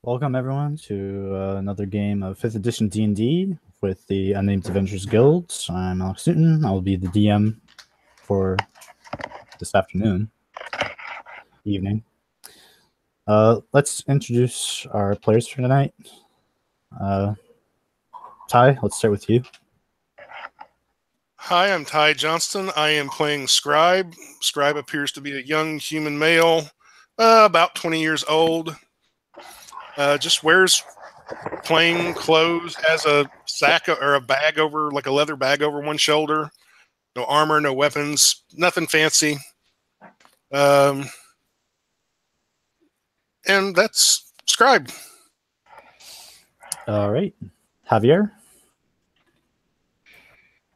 Welcome everyone to another game of 5th edition D&D with the Unnamed Adventures Guild. I'm Alex Newton. I'll be the DM for this afternoon, evening. Let's introduce our players for tonight. Ty, let's start with you. Hi, I'm Ty Johnston. I am playing Scribe. Scribe appears to be a young human male, about 20 years old. Just wears plain clothes, has a sack or a bag over, like a leather bag over one shoulder. No armor, no weapons, nothing fancy. And that's Scribe. All right. Javier?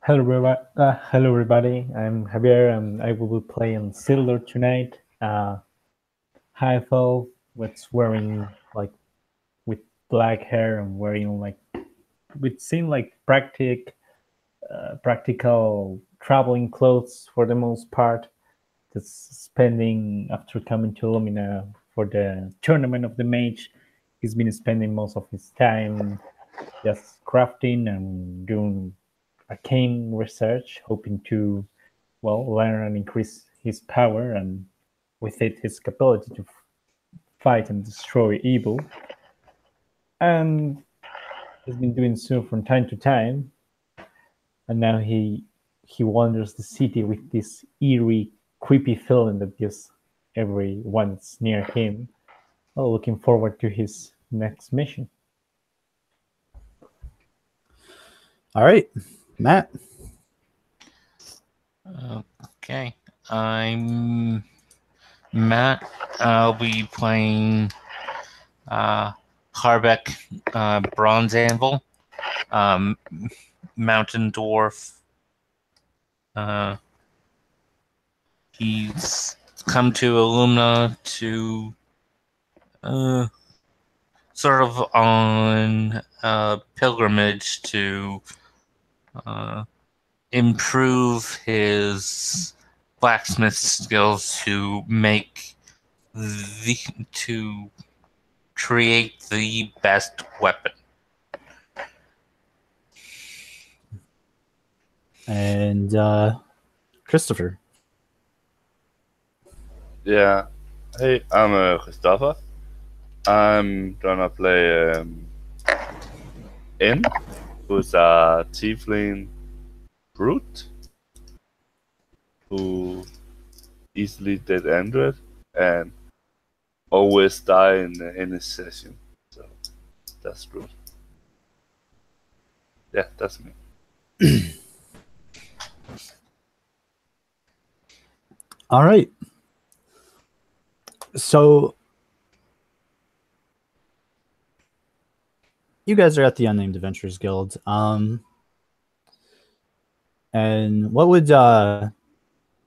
Hello, everybody. I'm Javier, and I will be playing Silver tonight. Half elf, what's wearing like with black hair and wearing like would seem like practical traveling clothes for the most part. Just spending after coming to Lumina for the tournament of the mage, he's been spending most of his time just crafting and doing arcane research, hoping to, learn and increase his power and with it his capability to fight and destroy evil. And he's been doing so from time to time. And now he wanders the city with this eerie, creepy feeling that just everyone's near him. Well, looking forward to his next mission. All right. Matt? Okay. I'm Matt. I'll be playing Harbeck Bronze Anvil, Mountain Dwarf. He's come to Illumina to sort of on a pilgrimage to improve his blacksmith skills to create the best weapon. And Christopher? Yeah. Hey, I'm Christopher. I'm gonna play N, who's a tiefling brute who easily dead-ended and always die in his session. So that's good. Yeah, that's me. All right. So you guys are at the Unnamed Adventures Guild. And what would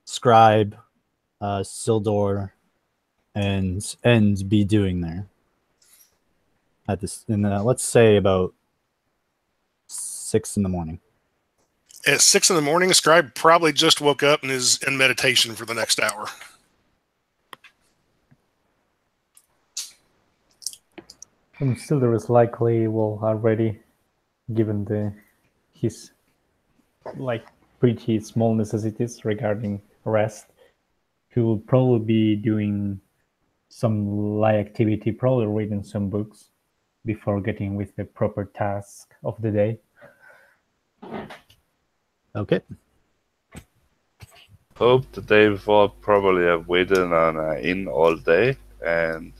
Scribe, Sildor, and be doing there? At this, let's say about 6 in the morning. At 6 in the morning, Scribe probably just woke up and is in meditation for the next hour. And Silver is likely already given his pretty small necessities regarding rest. He will probably be doing some light activity, probably reading some books before getting with the proper task of the day. Okay. Hope the day before probably have waited on an inn all day and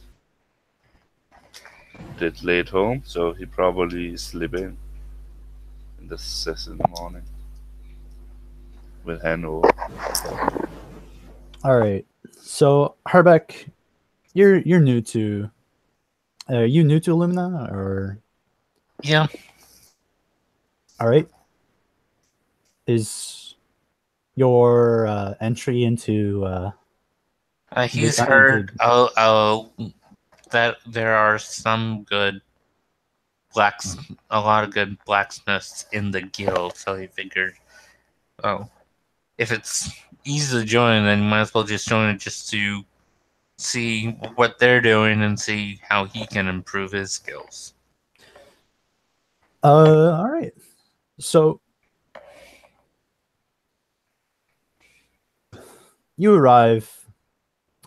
did late home, so he probably sleep in the 6 in the morning with handover. All right. So Harbeck, you're new to. Are you new to Illumina or? Yeah. All right. Is your entry into? He's heard that there are a lot of good blacksmiths in the guild, so he figured, if it's easy to join, then you might as well just join it just to see what they're doing and see how he can improve his skills. All right. So you arrive.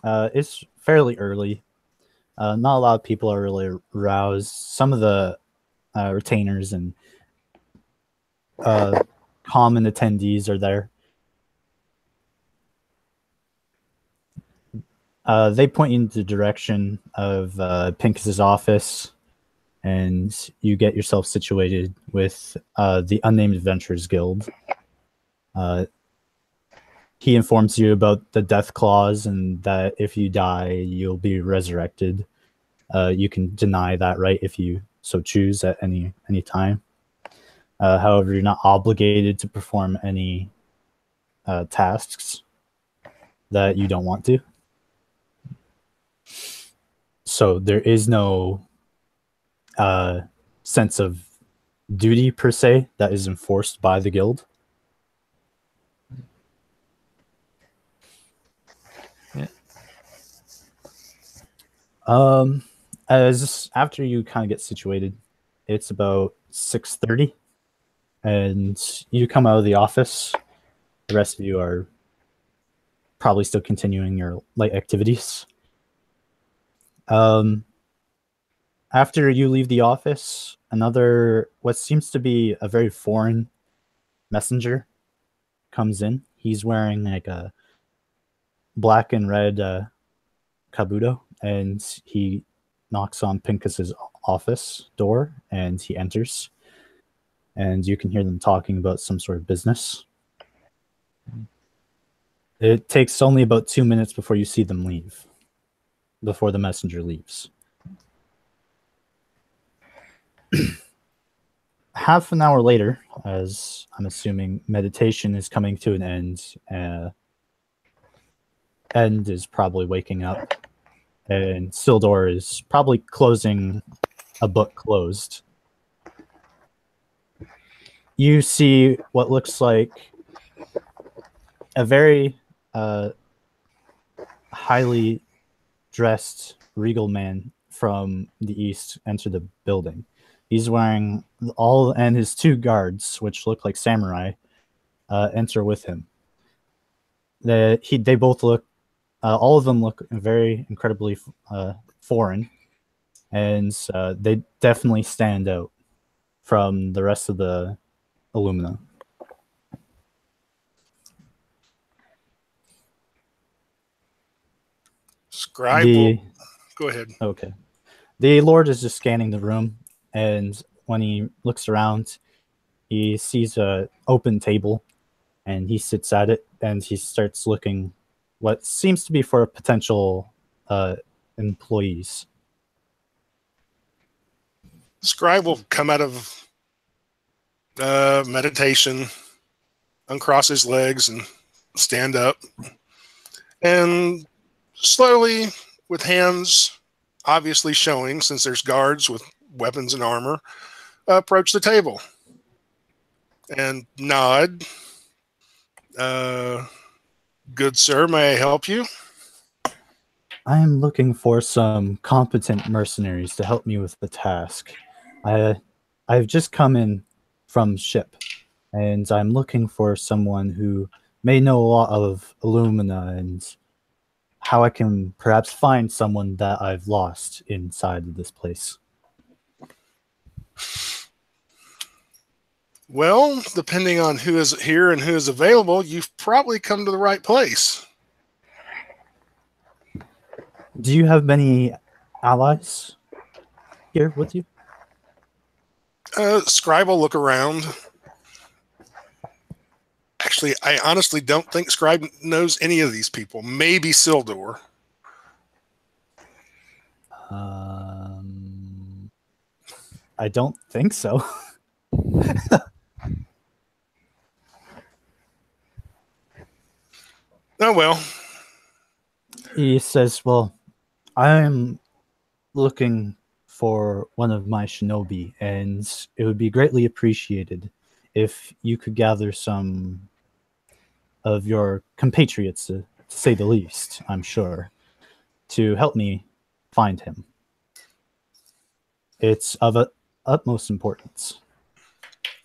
It's fairly early. Not a lot of people are really aroused. Some of the retainers and common attendees are there. They point you in the direction of Pincus's office, and you get yourself situated with the Unnamed Adventurers Guild. He informs you about the death clause and that if you die, you'll be resurrected. You can deny that right if you so choose at any time. However, you're not obligated to perform any tasks that you don't want to. So there is no sense of duty per se that is enforced by the guild. As after you kind of get situated, it's about 6:30, and you come out of the office. The rest of you are probably still continuing your light activities. After you leave the office, another what seems to be a very foreign messenger comes in. He's wearing like a black and red kabuto, and he knocks on Pincus's office door, and he enters, and you can hear them talking about some sort of business. It takes only about 2 minutes before you see them leave, before the messenger leaves. Half an hour later, as I'm assuming meditation is coming to an end, End is probably waking up, and Sildor is probably closing a book closed. You see what looks like a very highly dressed regal man from the east enter the building. He's wearing and his two guards, which look like samurai, enter with him. They both look, all of them look very incredibly foreign, and they definitely stand out from the rest of the Illumina. Scribe, go ahead. Okay. The Lord is just scanning the room, and when he looks around, he sees a open table, and he sits at it, and he starts looking what seems to be for potential employees. Scribe will come out of meditation, uncross his legs, and stand up, and slowly, with hands obviously showing, since there's guards with weapons and armor, approach the table and nod. Good sir, may I help you? I am looking for some competent mercenaries to help me with the task. I've just come in from ship, and I'm looking for someone who may know a lot of Illumina and how I can perhaps find someone that I've lost inside of this place. Well, depending on who is here and who is available, you've probably come to the right place. Do you have many allies here with you? Scribe will look around. Actually, I honestly don't think Scribe knows any of these people. Maybe Sildor. I don't think so. Oh, well. He says, well, I'm looking for one of my shinobi, and it would be greatly appreciated if you could gather some of your compatriots, to say the least, I'm sure. to help me find him. It's of utmost importance.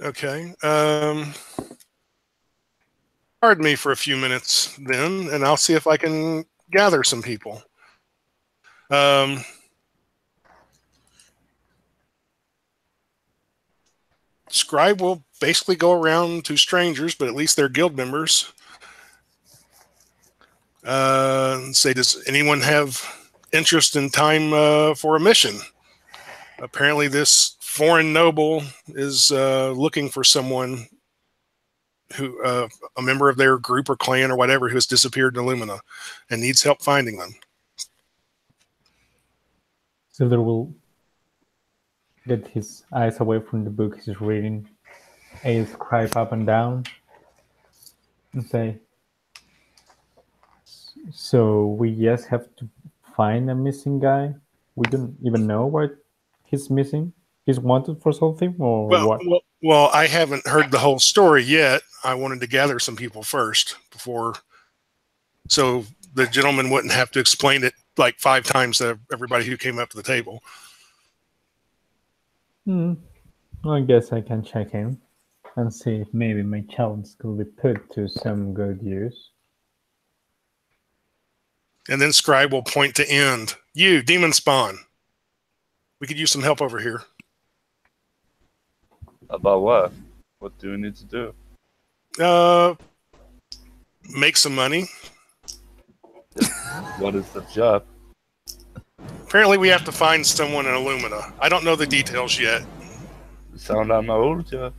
Okay. Pardon me for a few minutes then, and I'll see if I can gather some people. Scribe will basically go around to strangers, but at least they're guild members. Say, does anyone have interest in time for a mission? Apparently, this foreign noble is looking for someone who, a member of their group or clan or whatever, who has disappeared in Illumina and needs help finding them. Silver will get his eyes away from the book he's reading, and scribe up and down, and say, "So we just have to find a missing guy? We don't even know what he's missing? He's wanted for something, or what?" Well, I haven't heard the whole story yet. I wanted to gather some people first before, so the gentleman wouldn't have to explain it like 5 times to everybody who came up to the table. Well, I guess I can check in and see if maybe my challenge could be put to some good use. And then Scribe will point to End. You, Demon Spawn. We could use some help over here. About what? What do we need to do? Make some money. What is the job? Apparently we have to find someone in Illumina. I don't know the details yet. Sound like my old job.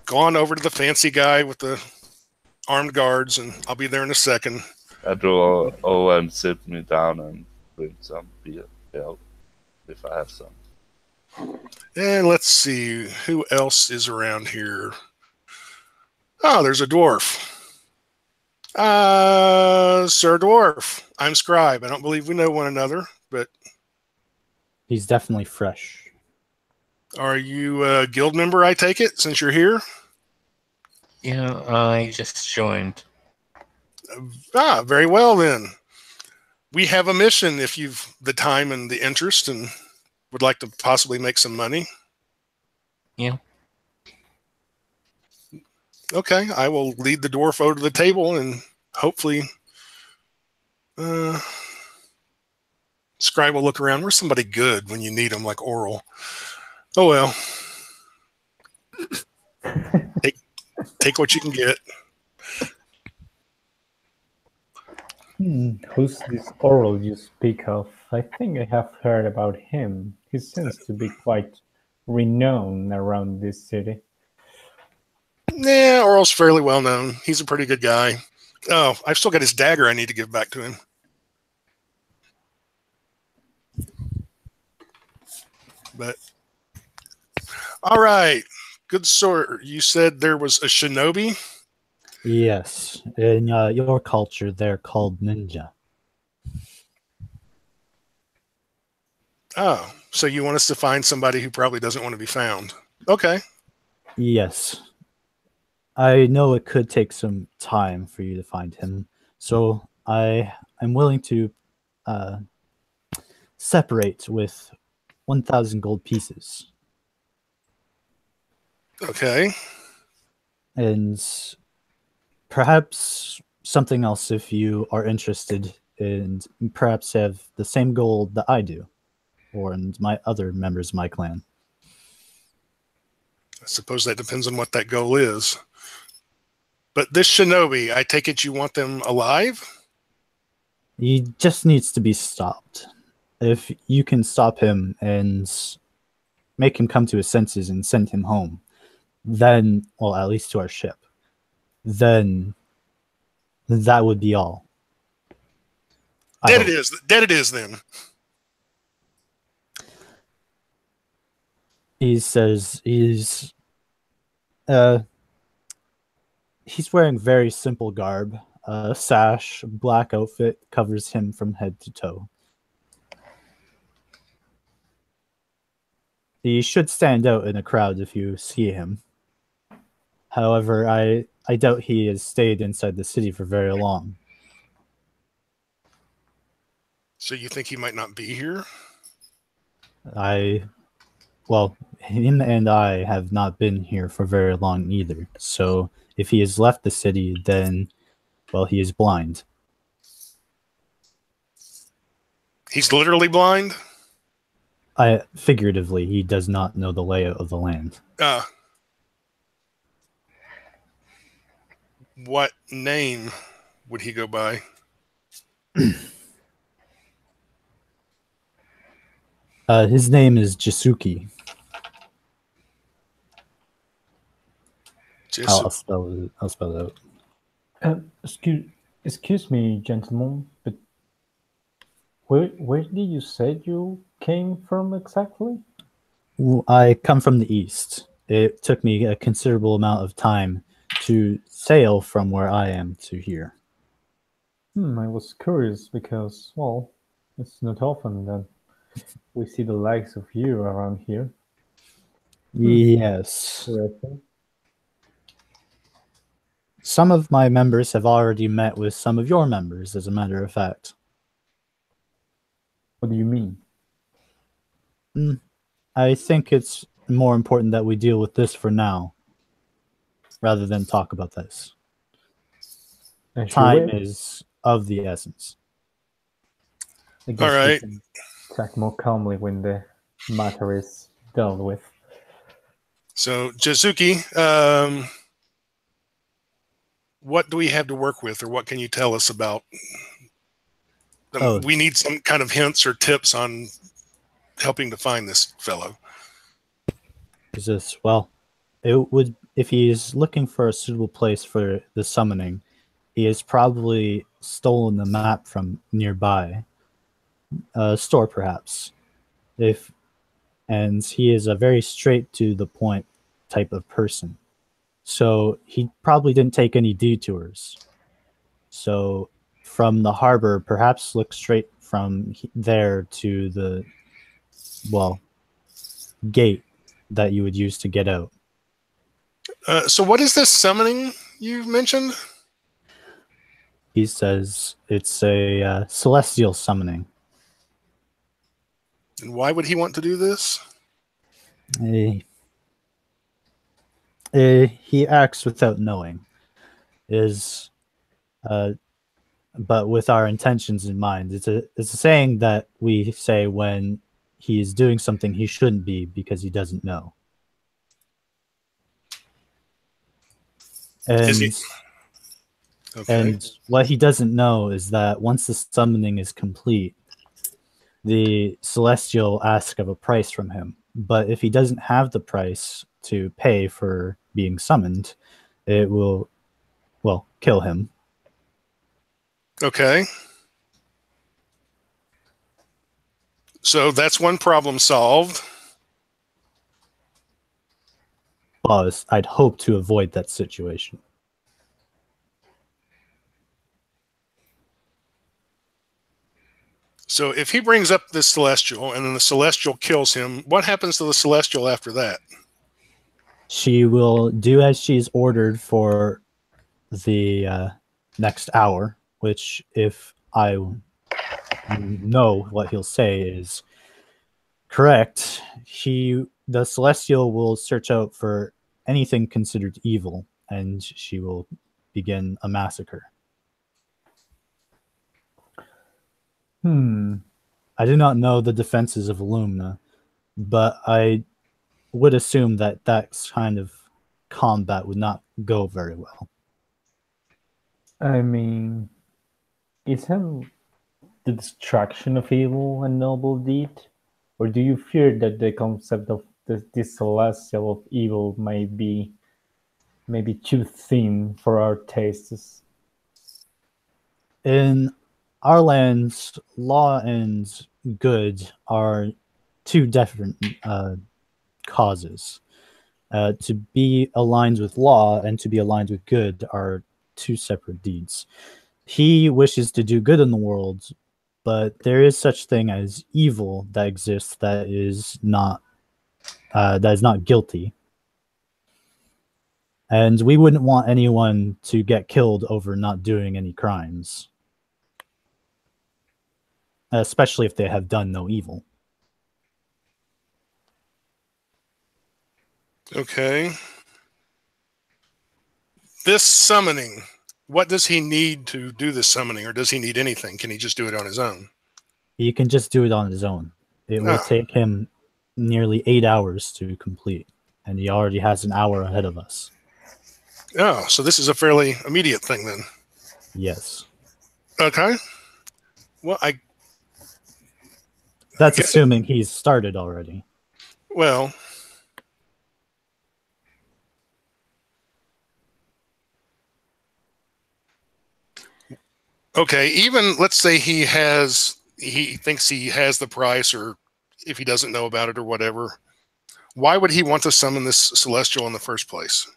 Go on over to the fancy guy with the armed guards, and I'll be there in a second. After OM sit me down and bring some beer help if I have some. And let's see, who else is around here? Oh, there's a dwarf. Sir Dwarf, I'm Scribe. I don't believe we know one another, but... He's definitely fresh. Are you a guild member, I take it, since you're here? Yeah, I just joined. Very well then. We have a mission if you've the time and the interest and would like to possibly make some money. Yeah. Okay, I will lead the dwarf over to the table and hopefully Scribe will look around. Where's somebody good when you need them, like Oral? Oh well. Take what you can get. Who's this Oral you speak of? I think I have heard about him. He seems to be quite renowned around this city. Yeah, Oral's fairly well known. He's a pretty good guy. Oh, I've still got his dagger I need to give back to him. But all right. Good sort. You said there was a shinobi? Yes. In your culture, they're called ninja. Oh, so you want us to find somebody who probably doesn't want to be found. Okay. Yes. I know it could take some time for you to find him, so I am willing to separate with 1,000 gold pieces. Okay. And perhaps something else if you are interested and perhaps have the same goal that I do, or and my other members of my clan. I suppose that depends on what that goal is. But this shinobi, I take it you want them alive? He just needs to be stopped. If you can stop him and make him come to his senses and send him home, then, well, at least to our ship, then that would be all. Dead it is. Dead it is then. He says he's wearing very simple garb. A sash, black outfit covers him from head to toe. He should stand out in a crowd if you see him. However, I I doubt he has stayed inside the city for very long. So you think he might not be here? Well, him and I have not been here for very long either. So if he has left the city, then, well, he is blind. He's literally blind? Figuratively, he does not know the layout of the land. What name would he go by? His name is Jisuki. I'll spell it out. Excuse me, gentlemen, but where did you say you came from exactly? I come from the east. It took me a considerable amount of time to sail from where I am to here. I was curious because, well, it's not often that we see the likes of you around here. Yes. Interesting. Some of my members have already met with some of your members, as a matter of fact. What do you mean? I think it's more important that we deal with this for now, rather than talk about this. Time is of the essence. I guess all right. we can talk more calmly when the matter is dealt with. So, Jizuki, what do we have to work with, or what can you tell us about? We need some kind of hints or tips on helping to find this fellow. Is this, well, it would, if he is looking for a suitable place for the summoning, he has probably stolen the map from nearby a store, perhaps. And he is a very straight to the point type of person. So he probably didn't take any detours. So from the harbor, perhaps look straight from there to the, well, gate that you would use to get out. So what is this summoning you mentioned? He says it's a celestial summoning. And why would he want to do this? He acts without knowing. But with our intentions in mind. It's a saying that we say when he's doing something he shouldn't be because he doesn't know. And and what he doesn't know is that once the summoning is complete, the celestial asks of a price from him. But if he doesn't have the price to pay for being summoned, it will, well, kill him. Okay. So that's one problem solved. Well, I'd hope to avoid that situation. So if he brings up this celestial and then the celestial kills him, what happens to the celestial after that? She will do as she's ordered for the next hour, which, if I know what he'll say is correct, the celestial will search out for anything considered evil, and she will begin a massacre. I do not know the defenses of Illumina, but I would assume that kind of combat would not go very well. I mean, isn't the destruction of evil a noble deed? Or do you fear that the concept of this celestial of evil may be maybe too thin for our tastes? In our lands, law and good are two different causes. To be aligned with law and to be aligned with good are two separate deeds. He wishes to do good in the world, but there is such thing as evil that exists that is not guilty. And we wouldn't want anyone to get killed over not doing any crimes. Especially if they have done no evil. Okay. This summoning, what does he need to do this summoning, or does he need anything? Can he just do it on his own? He can just do it on his own. It will take him nearly 8 hours to complete, and he already has an hour ahead of us. Oh, so this is a fairly immediate thing then. Yes. Okay. Well, That's assuming he's started already. Well, okay, even let's say he thinks he has the price, or if he doesn't know about it or whatever, why would he want to summon this celestial in the first place?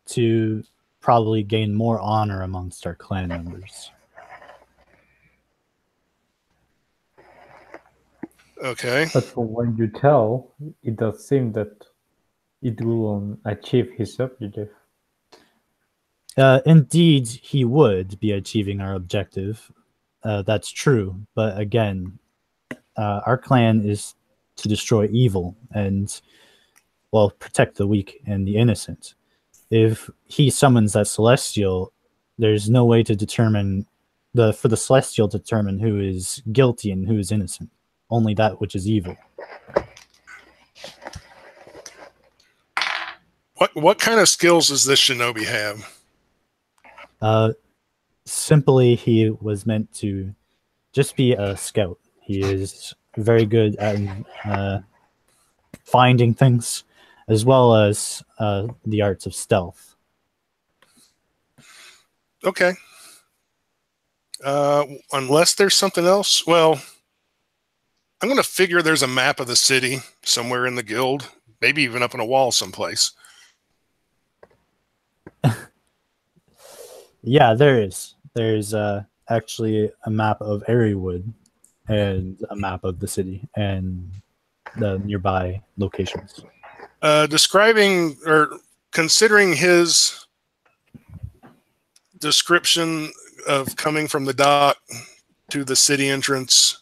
To probably gain more honor amongst our clan members. Okay. But from what you tell, it does seem that it will achieve his objective. Indeed, he would be achieving our objective. That's true. But again, our clan is to destroy evil and, well, protect the weak and the innocent. If he summons that celestial, there's no way to determine for the celestial to determine who is guilty and who is innocent. Only that which is evil. What kind of skills does this shinobi have? Simply, he was meant to just be a scout. He is very good at finding things, as well as the arts of stealth. Okay. Unless there's something else. Well, I'm going to figure there's a map of the city somewhere in the guild, maybe even up on a wall someplace. Yeah, there is. There's actually a map of Airywood and a map of the city and the nearby locations. Describing or considering his description of coming from the dock to the city entrance,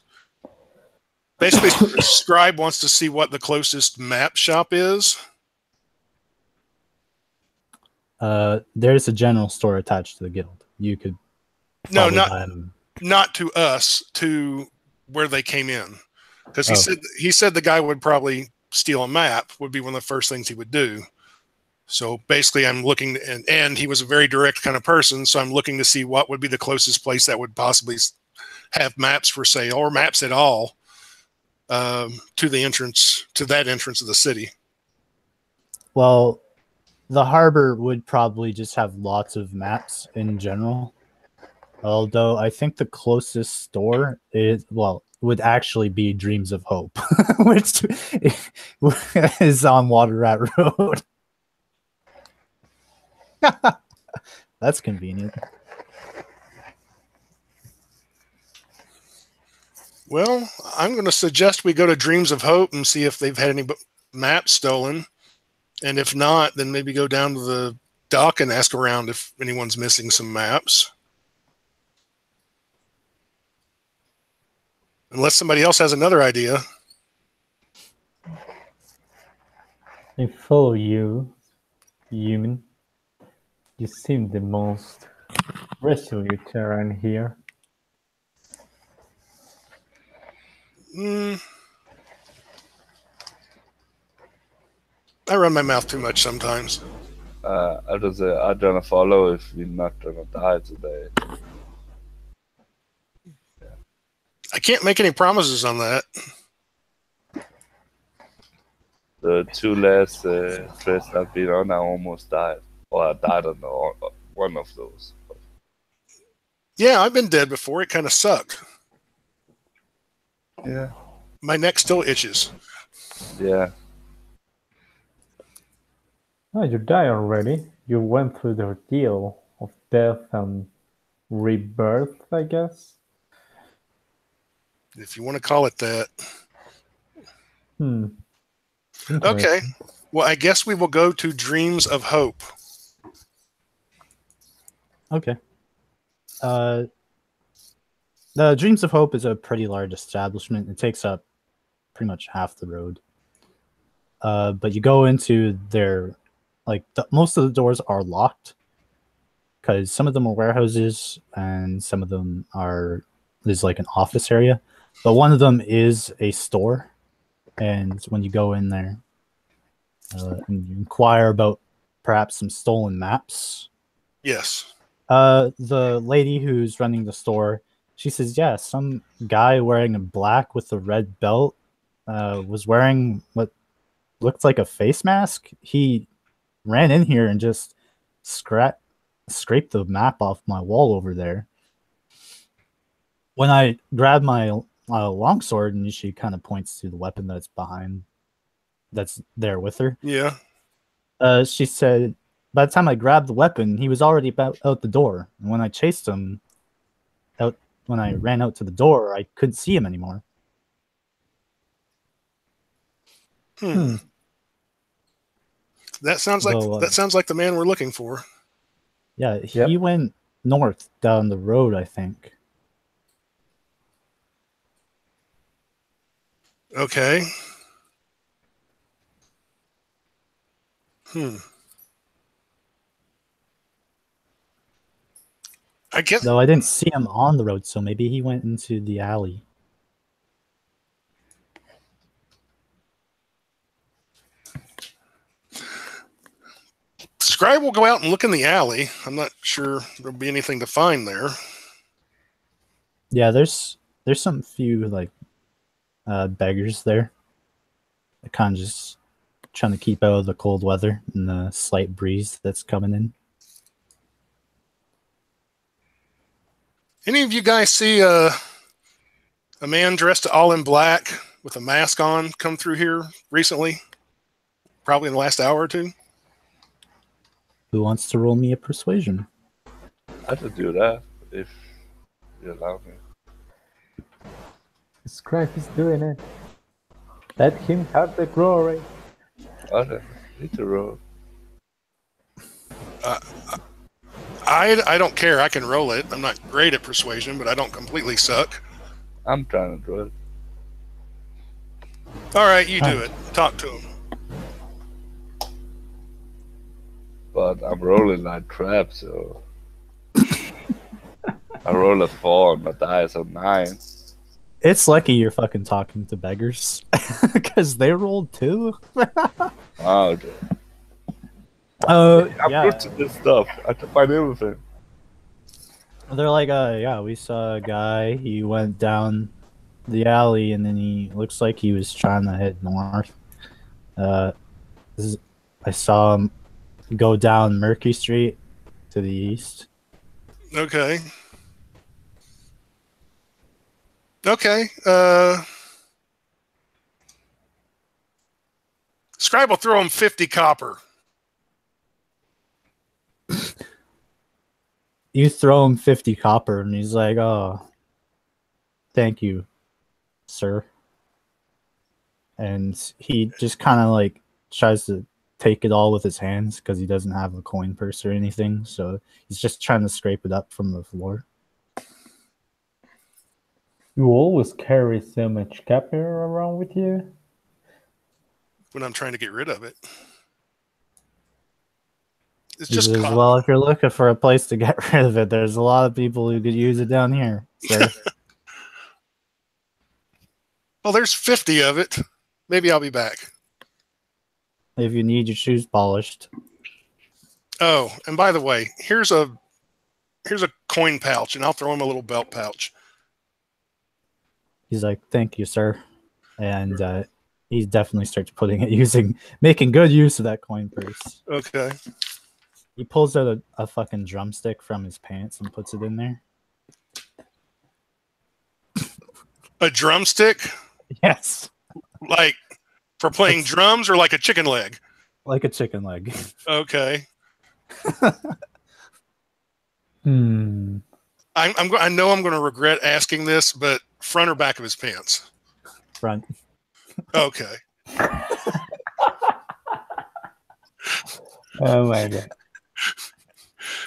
basically, Scribe wants to see what the closest map shop is. There's a general store attached to the guild. You could No, not not to us, to where they came in, because he said the guy would probably steal a map. Would be one of the first things he would do. So basically, I'm looking, and he was a very direct kind of person. So I'm looking to see what would be the closest place that would possibly have maps for sale or maps at all to the entrance, to that entrance of the city. Well, the harbor would probably just have lots of maps in general. Although I think the closest store would actually be Dreams of Hope, which is on Water Rat Road. That's convenient. Well, I'm going to suggest we go to Dreams of Hope and see if they've had any maps stolen. And if not, then maybe go down to the dock and ask around if anyone's missing some maps. Unless somebody else has another idea. I follow you, human. You seem the most resolute around here. I run my mouth too much sometimes. I just say I don't follow if we're not gonna die today. I can't make any promises on that. The two last threats I've been on, I almost died. Or I died on one of those. Yeah, I've been dead before. It kind of sucked. Yeah. My neck still itches. Yeah. Oh, you died already. You went through the ordeal of death and rebirth, I guess. If you want to call it that. Okay. Well, I guess we will go to Dreams of Hope. Okay. The Dreams of Hope is a pretty large establishment. It takes up pretty much half the road. But you go into their, like, most of the doors are locked because some of them are warehouses and some of them there's like an office area. But one of them is a store. And when you go in there and you inquire about perhaps some stolen maps, Yes. the lady who's running the store, she says, yeah, some guy wearing a black with a red belt was wearing what looked like a face mask. He ran in here and just scraped the map off my wall over there. When I grabbed my longsword, and she kind of points to the weapon that's there with her. Yeah. She said, by the time I grabbed the weapon, he was already out the door. And when I chased him out, when I ran out to the door, I couldn't see him anymore. That sounds like the man we're looking for. Yeah, he went north down the road, I think. Okay. I guess. Though I didn't see him on the road, so maybe he went into the alley. Scribe will go out and look in the alley. I'm not sure there'll be anything to find there. Yeah, there's some few like beggars there. They're kind of just trying to keep out of the cold weather and the slight breeze that's coming in. Any of you guys see a man dressed all in black with a mask on come through here recently? Probably in the last hour or two? Who wants to roll me a persuasion? I could do that if you allow me. Scribe is doing it. Let him have the glory. Okay, need to roll. I don't care. I can roll it. I'm not great at persuasion, but I don't completely suck. I'm trying to do it. All right, you do it. Talk to him. But I'm rolling like crap, so I roll a 4 and my die is a 9. It's lucky you're fucking talking to beggars, because they rolled 2. Oh, dude. I'm yeah. good to this stuff. I can find everything. They're like, yeah, we saw a guy. He went down the alley, and then he looks like he was trying to head north. I saw him go down Murky Street to the east. Okay. Scribe will throw him 50 copper. You throw him 50 copper, and he's like, oh, thank you, sir. And he just kind of like tries to take it all with his hands because he doesn't have a coin purse or anything. So he's just trying to scrape it up from the floor. You always carry so much copper around with you? When I'm trying to get rid of it. It's He just says, well, if you're looking for a place to get rid of it, there's a lot of people who could use it down here, sir. Well, there's 50 of it. Maybe I'll be back. If you need your shoes polished. Oh, and by the way, here's a coin pouch, and I'll throw him a little belt pouch. He's like, thank you, sir. And he definitely starts making good use of that coin purse. Okay. He pulls out a fucking drumstick from his pants and puts it in there. A drumstick? Yes. Like for playing drums or like a chicken leg? Like a chicken leg. Okay. Hmm. I know I'm going to regret asking this, but front or back of his pants? Front. Okay. Oh my god.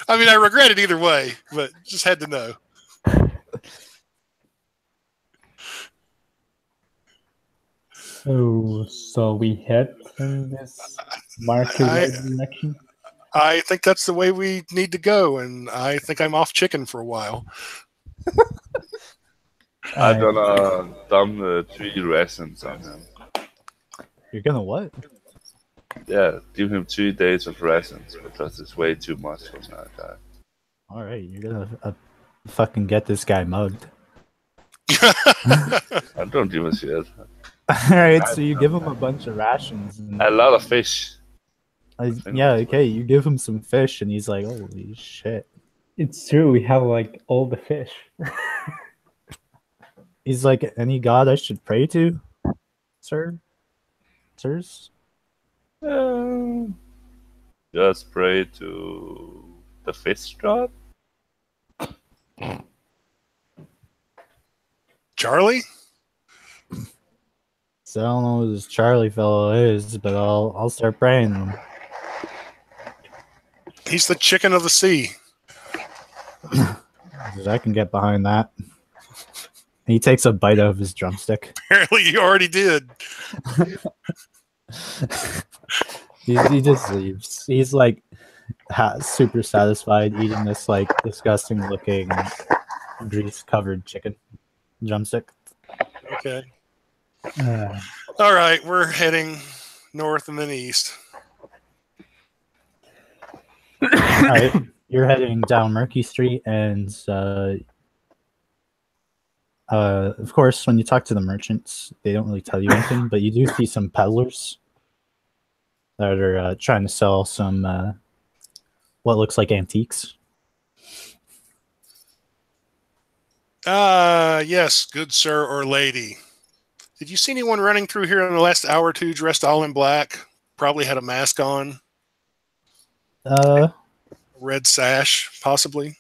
I mean, I regret it either way, but just had to know. So we head in this market direction. I think that's the way we need to go, and I think I'm off chicken for a while. I'm gonna dump the 3 rations on him. You're gonna what? Yeah, give him 3 days of rations because it's way too much for that guy. All right, you're gonna fucking get this guy mugged. I don't give a shit. All right, so you give him a bunch of rations. And, A lot of fish. yeah, okay, you give him some fish, and he's like, "Holy shit!" It's true. We have like all the fish. He's like, "Any god I should pray to, sir, sirs?" Just pray to the fish god. Charlie? So I don't know who this Charlie fellow is, but I'll start praying to him. He's the chicken of the sea. I can get behind that. He takes a bite out of his drumstick. Apparently, you already did. He just leaves. He's like super satisfied eating this like disgusting looking grease covered chicken drumstick. Okay. All right, we're heading north and then east. All right, you're heading down Murky Street, and of course, when you talk to the merchants, they don't really tell you anything, but you do see some peddlers that are trying to sell some what looks like antiques. Yes, good sir or lady. Did you see anyone running through here in the last hour or two dressed all in black? Probably had a mask on. Red sash, possibly.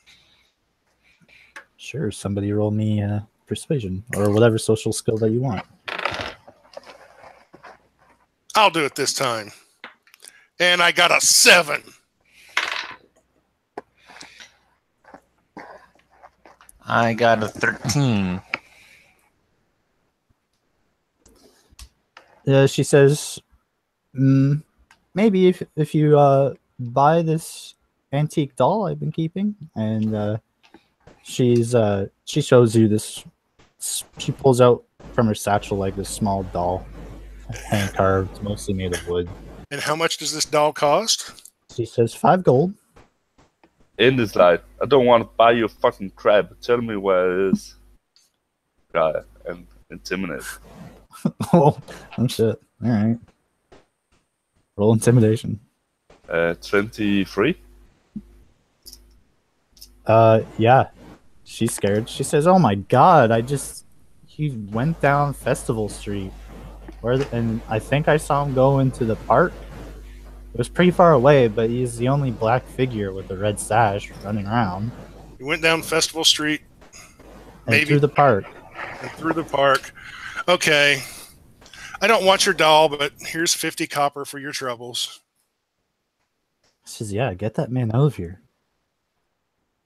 Sure, somebody roll me persuasion or whatever social skill that you want. I'll do it this time. And I got a 7. I got a 13. She says, maybe if you buy this antique doll I've been keeping, and she shows you this. She pulls out from her satchel like this small doll, hand carved, mostly made of wood. And how much does this doll cost? She says 5 gold. In this life, I don't want to buy your fucking crab. Tell me where it is. Guy, and intimidate. Oh shit! All right, roll intimidation. 23. Yeah, she's scared. She says, "Oh my god! He went down Festival Street, and I think I saw him go into the park. It was pretty far away, but he's the only black figure with a red sash running around." He went down Festival Street. And through the park. And through the park. Okay. I don't want your doll, but here's 50 copper for your troubles. She says, "Yeah, get that man out of here.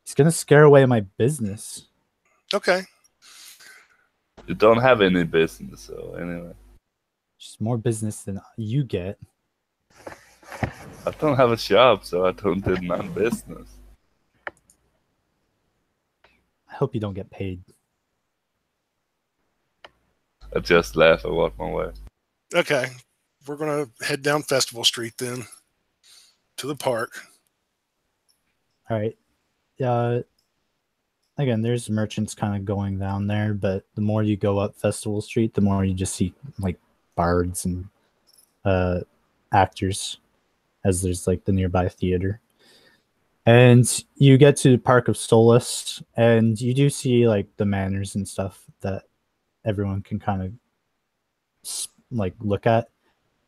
He's gonna scare away my business." Okay. You don't have any business, so anyway. Just more business than you get. I don't have a shop, so I don't do none business. I hope you don't get paid. I just laugh and walk my way. Okay. We're going to head down Festival Street then to the park. All right. Again, there's merchants kind of going down there, but the more you go up Festival Street, the more you just see like bards and actors, as there's like the nearby theater. And you get to the Park of Solace, and you do see like the manors and stuff that everyone can kind of like look at.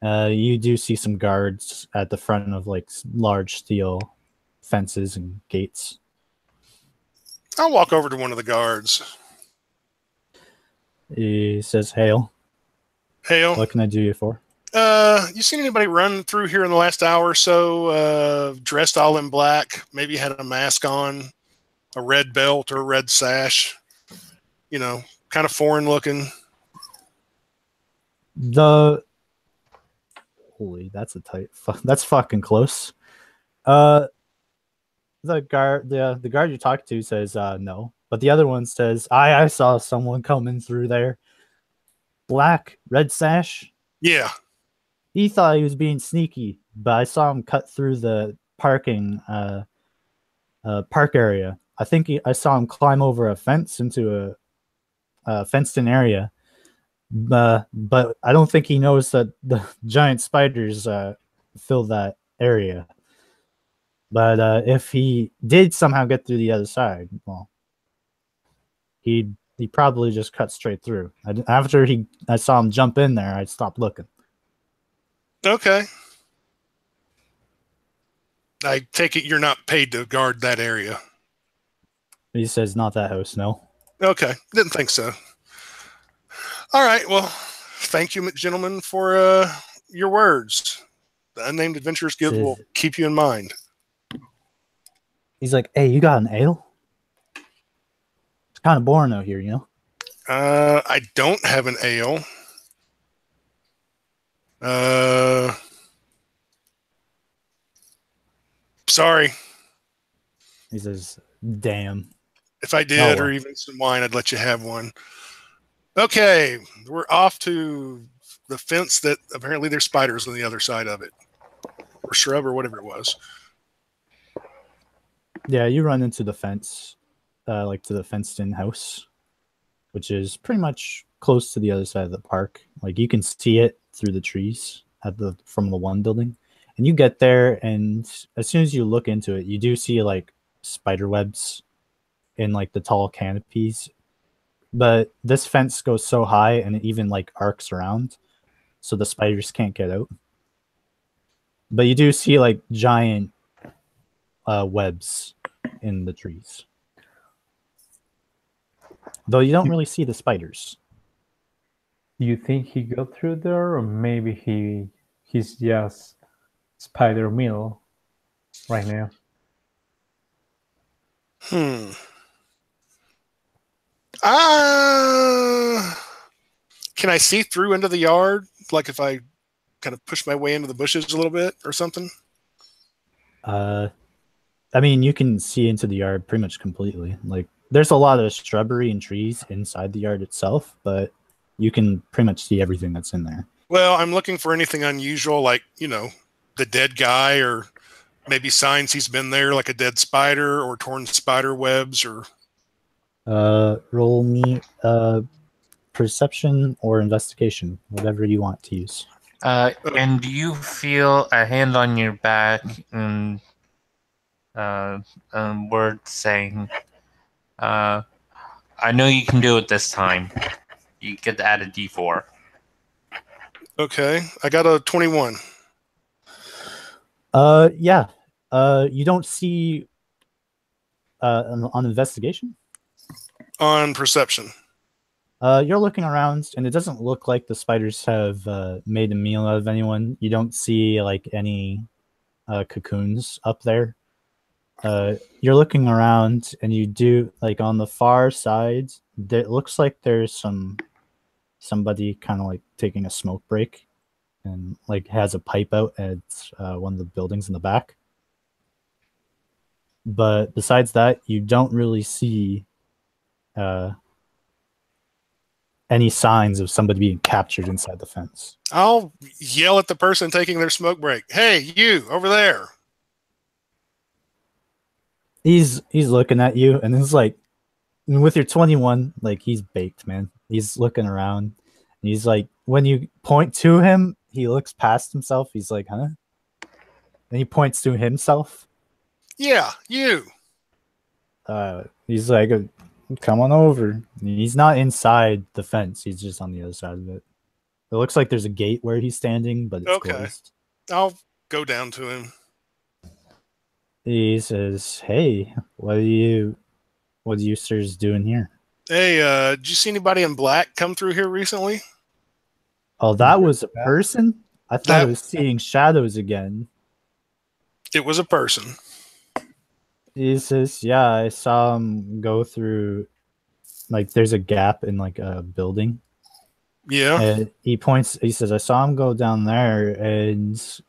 You do see some guards at the front of like large steel fences and gates. I'll walk over to one of the guards. He says, "Hail. Hail. What can I do you for?" You seen anybody run through here in the last hour or so, dressed all in black, maybe had a mask on, a red belt or a red sash, you know, kind of foreign looking? Holy, that's a tight. That's fucking close. The guard you talked to says no, but the other one says I saw someone coming through there. Black, red sash. Yeah. He thought he was being sneaky, but I saw him cut through the park area. I think I saw him climb over a fence into a fenced-in area. But I don't think he knows that the giant spiders fill that area. But if he did somehow get through the other side, well, he probably just cut straight through. After I saw him jump in there, I stopped looking. Okay. I take it you're not paid to guard that area. He says, "Not that house, no." Okay. Didn't think so. All right. Well, thank you, gentlemen, for your words. The Unnamed Adventurers Guild will keep you in mind. He's like, "Hey, you got an ale?" It's kind of boring out here, you know? I don't have an ale. Sorry. He says, "Damn." If I did, or even some wine, I'd let you have one. Okay, we're off to the fence that apparently there's spiders on the other side of it. Or shrub or whatever it was. Yeah, you run into the fence, like to the fenced-in house, which is pretty much close to the other side of the park. Like you can see it through the trees from the one building. And you get there, and as soon as you look into it, you do see like spider webs in like the tall canopies. But this fence goes so high, and it even like arcs around, so the spiders can't get out. But you do see like giant webs in the trees, though you don't really see the spiders. Do you think he got through there, or maybe he's just Spider Mill right now? Can I see through into the yard? Like if I kind of push my way into the bushes a little bit or something? I mean, you can see into the yard pretty much completely. Like there's a lot of shrubbery and trees inside the yard itself, but you can pretty much see everything that's in there. Well, I'm looking for anything unusual, like, you know, the dead guy, or maybe signs he's been there, like a dead spider or torn spider webs, or... Roll me perception or investigation, whatever you want to use. And do you feel a hand on your back and words saying, I know you can do it this time. You get to add a D4. Okay, I got a 21. Yeah. You don't see on investigation? On perception. You're looking around, and it doesn't look like the spiders have made a meal out of anyone. You don't see like any cocoons up there. You're looking around, and you do like on the far side. It looks like there's somebody kind of like taking a smoke break, and like has a pipe out at one of the buildings in the back. But besides that, you don't really see any signs of somebody being captured inside the fence. I'll yell at the person taking their smoke break. Hey, you over there. He's looking at you, and it's like, with your 21, like he's baked, man. He's looking around, and he's like, when you point to him, he looks past himself. He's like, huh? And he points to himself. Yeah, you. He's like, come on over. He's not inside the fence. He's just on the other side of it. It looks like there's a gate where he's standing, but it's closed. I'll go down to him. He says, "Hey, what are you sirs doing here?" Hey, did you see anybody in black come through here recently? Oh, that was a person? I thought I was seeing shadows again. It was a person. He says, yeah, I saw him go through, like, there's a gap in, like, a building. Yeah. And he says, I saw him go down there and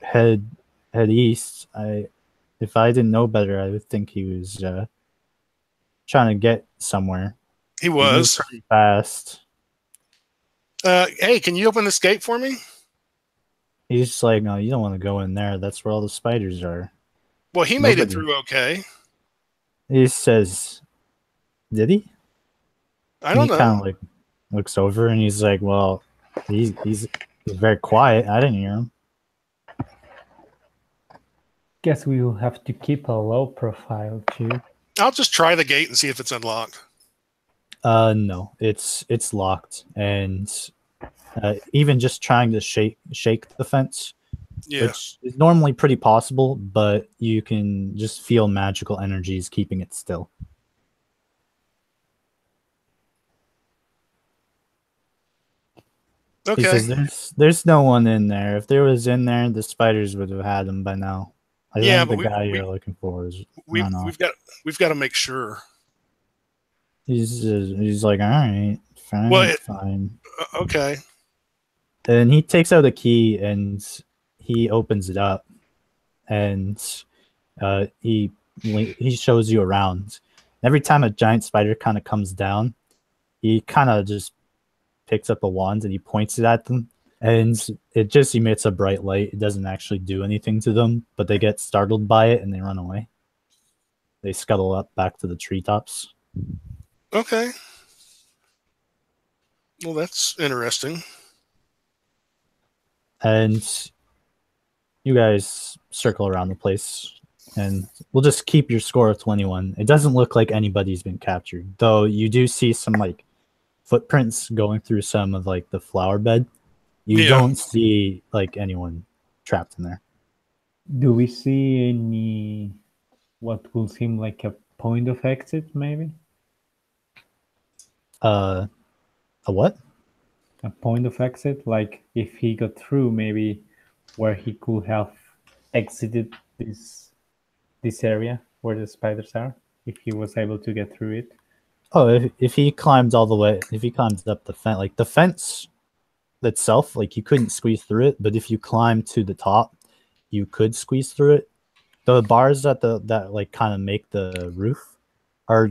head east. If I didn't know better, I would think he was trying to get somewhere. He He moved was. pretty fast. Hey, can you open this gate for me? He's just like, no, you don't want to go in there. That's where all the spiders are. Well, he made it Nobody. through okay. He says, did he? I don't He know. kind of like looks over and he's like, well, he's very quiet. I didn't hear him. Guess we will have to keep a low profile too. I'll just try the gate and see if it's unlocked. No, it's locked, and even just trying to shake the fence, Yeah. which is normally pretty possible, but you can just feel magical energies keeping it still. Okay. He says, there's no one in there. If there was in there, the spiders would have had him by now. I Yeah, think but the guy you're looking for is run off. we've got to make sure. He's like, all right, fine, Well, fine. Okay. And he takes out a key and he opens it up, and he shows you around. Every time a giant spider kind of comes down, he kind of just picks up a wand and he points it at them, and it just emits a bright light. It doesn't actually do anything to them, but they get startled by it and they run away. They scuttle up back to the treetops. Okay. Well, that's interesting. And you guys circle around the place, and we'll just keep your score of 21. It doesn't look like anybody's been captured, though you do see some like footprints going through some of like the flower bed. You don't see like anyone trapped in there. Do we see any what will seem like a point of exit, maybe? A what? A point of exit, like if he got through, maybe where he could have exited this area where the spiders are, if he was able to get through it. Oh, if he climbed all the way, if he climbed up the fence, like the fence itself, like you couldn't squeeze through it, but if you climb to the top, you could squeeze through it. The bars that like kind of make the roof are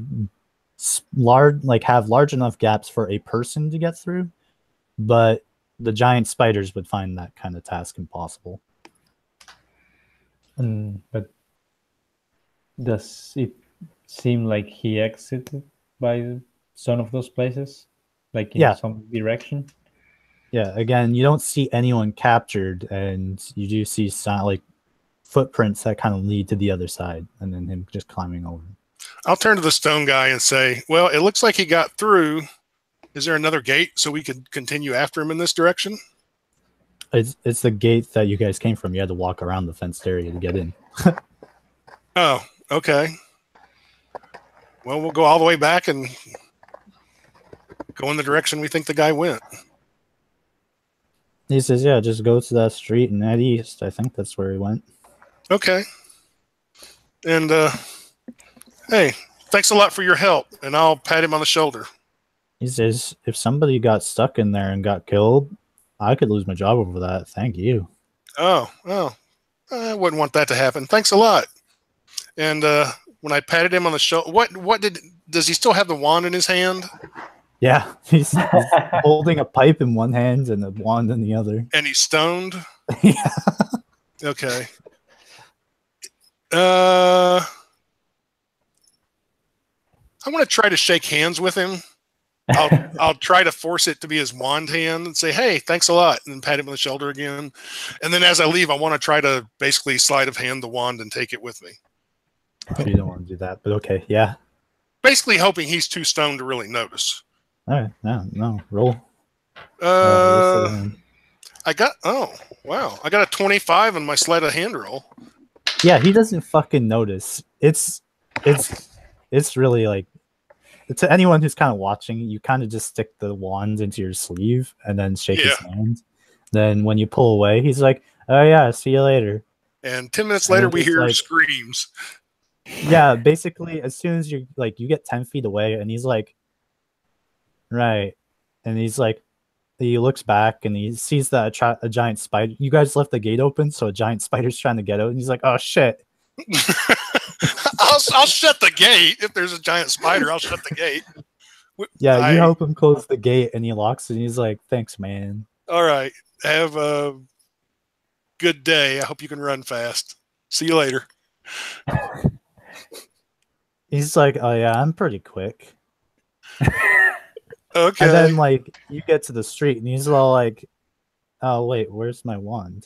large, like have large enough gaps for a person to get through, but the giant spiders would find that kind of task impossible. But does it seem like he exited by some of those places, like in some direction? Yeah, again, you don't see anyone captured, and you do see some like footprints that kind of lead to the other side, and then him just climbing over. I'll turn to the stone guy and say, well, it looks like he got through. Is there another gate so we could continue after him in this direction? It's the gate that you guys came from. You had to walk around the fenced area to get in. Oh, okay. Well, we'll go all the way back and go in the direction we think the guy went. He says, yeah, just go to that street and head east. I think that's where he went. Okay. And, hey, thanks a lot for your help. And I'll pat him on the shoulder. He says, if somebody got stuck in there and got killed, I could lose my job over that. Thank you. Oh, I wouldn't want that to happen. Thanks a lot. And when I patted him on the shoulder, does he still have the wand in his hand? Yeah, he's holding a pipe in one hand and a wand in the other. And he's stoned? Yeah. Okay. I want to try to shake hands with him. I'll try to force it to be his wand hand and say, hey, thanks a lot, and then pat him on the shoulder again. And then as I leave, I want to try to basically sleight of hand the wand and take it with me. You don't want to do that, but okay, yeah. Basically hoping he's too stoned to really notice. All right, no, roll. I got I got a 25 on my sleight of hand roll. Yeah, he doesn't fucking notice. It's really like, to anyone who's kind of watching, you kind of just stick the wand into your sleeve and then shake his hand. Then when you pull away, he's like, "Oh yeah, see you later." And 10 minutes And later, then we he's hear like- screams. Yeah, basically, as soon as you get 10 feet away, and he's like, right, and he's like, he looks back and he sees that a giant spider. You guys left the gate open, so a giant spider's trying to get out, and he's like, "Oh shit." I'll shut the gate. If there's a giant spider, I'll shut the gate. Yeah, you help him close the gate, and he locks it. And he's like, "Thanks, man." All right. Have a good day. I hope you can run fast. See you later. He's like, "Oh yeah, I'm pretty quick." Okay. And then like you get to the street, and he's all like, "Oh wait, where's my wand?"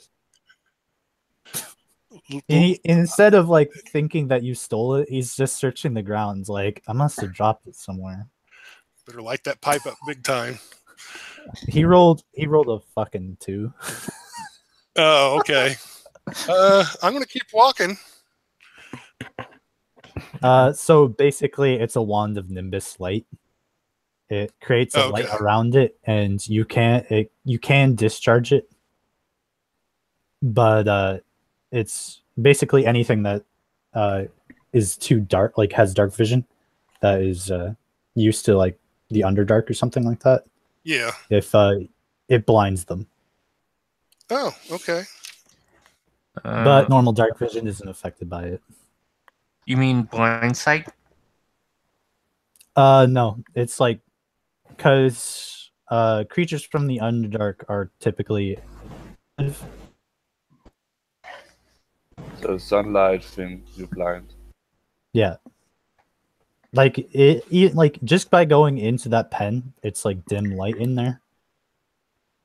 And instead of like thinking that you stole it, he's just searching the grounds. Like, I must have dropped it somewhere. Better light that pipe up big time. He rolled a fucking 2. Oh, okay. I'm gonna keep walking. So basically, it's a wand of Nimbus light. It creates a light around it, and you can discharge it, but it's basically anything that is too dark, like has dark vision, that is used to like the Underdark or something like that. Yeah. If it blinds them. Oh, okay. But normal dark vision isn't affected by it. You mean blind sight? No, it's like because creatures from the Underdark are typically So sunlight thing, you're blind. yeah. Like it like just by going into that pen, it's like dim light in there.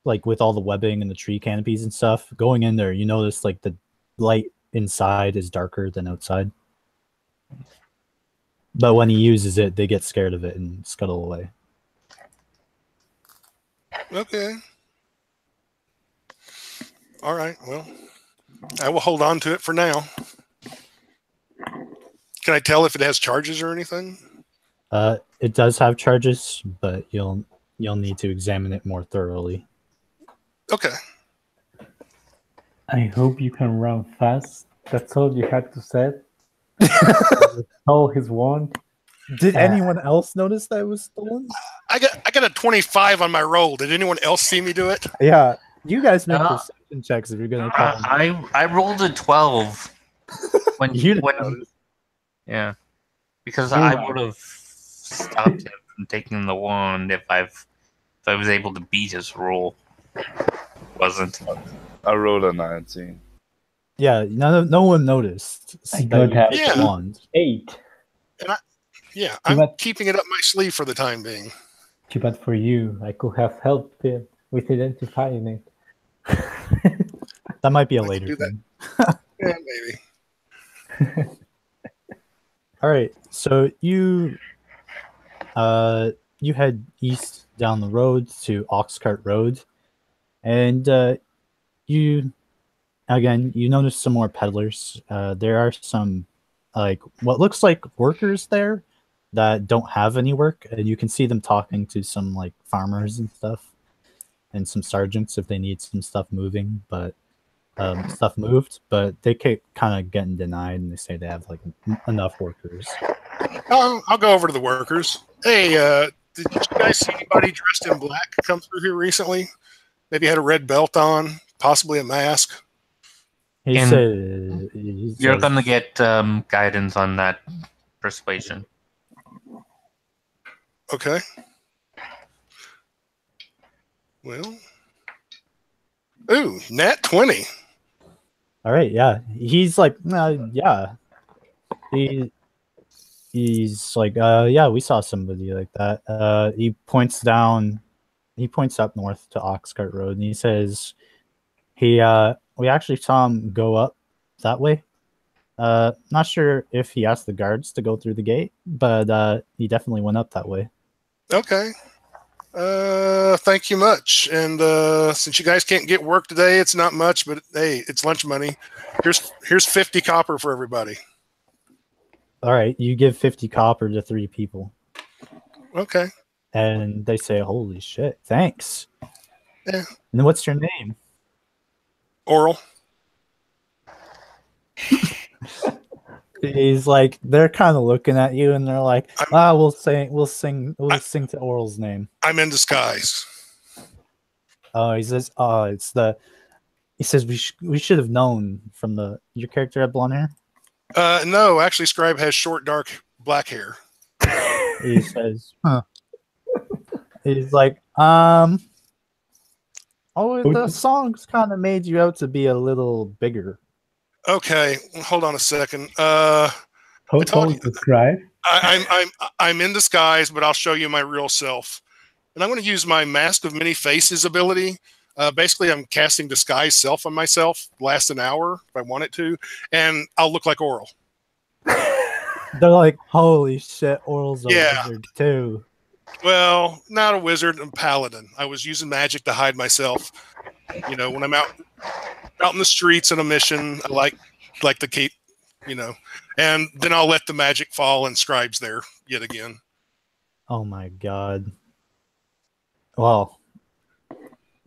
Like with all the webbing and the tree canopies and stuff, going in there, you notice like the light inside is darker than outside. But when he uses it, they get scared of it and scuttle away. Okay. All right. Well, I will hold on to it for now. Can I tell if it has charges or anything? It does have charges, but you'll need to examine it more thoroughly. Okay. I hope you can run fast. That's all you had to say. Oh, his wand. Did anyone else notice that it was stolen? I got a 25 on my roll. Did anyone else see me do it? Yeah, you guys make perception checks if you're gonna call. I rolled a 12 when You yeah, because I would have stopped him from taking the wand if I was able to beat his roll. Wasn't. I rolled a 19. Yeah, no one noticed. I don't have Yeah. wand. 8. Yeah, I'm But- keeping it up my sleeve for the time being. Too bad for you. I could have helped him with identifying it. That might be a I can do later that. thing. Yeah, maybe. All right, so you head east down the road to Oxcart Road, and you notice some more peddlers. There are some like what looks like workers there that don't have any work, and you can see them talking to some like farmers and stuff, and some sergeants if they need some stuff moving, but stuff moved, but they keep kind of getting denied, and they say they have like enough workers. I'll go over to the workers. Hey, did you guys see anybody dressed in black come through here recently? Maybe had a red belt on, possibly a mask. He And said You're gonna get guidance on that persuasion. Okay. Well, ooh, nat 20. all right, yeah. He's like, yeah. He's like, yeah, we saw somebody like that. He points up north to Oxcart Road, and he says, we actually saw him go up that way. Not sure if he asked the guards to go through the gate, but he definitely went up that way. Okay. Thank you much. And since you guys can't get work today, it's not much, but hey, it's lunch money. Here's 50 copper for everybody. All right, you give 50 copper to 3 people. Okay. And they say, holy shit, thanks. Yeah. And what's your name? Oral. He's like, they're kind of looking at you, and they're like, we'll sing to Oral's name. I'm in disguise. He says, he says we should have known from your character had blonde hair. No, actually, Scribe has short, dark, black hair. He says, huh. He's like, the songs kind of made you out to be a little bigger. Okay, hold on a second. How tall is the Scribe? I'm in disguise, but I'll show you my real self. And I'm going to use my Mask of Many Faces ability. Basically, I'm casting disguise self on myself. Lasts an hour if I want it to, and I'll look like Oral. They're like, holy shit, Oral's a wizard too. Well, not a wizard, I'm a paladin. I was using magic to hide myself. You know, when I'm out in the streets on a mission, I like to keep, and then I'll let the magic fall and Scribe's there yet again. Oh my god. Well,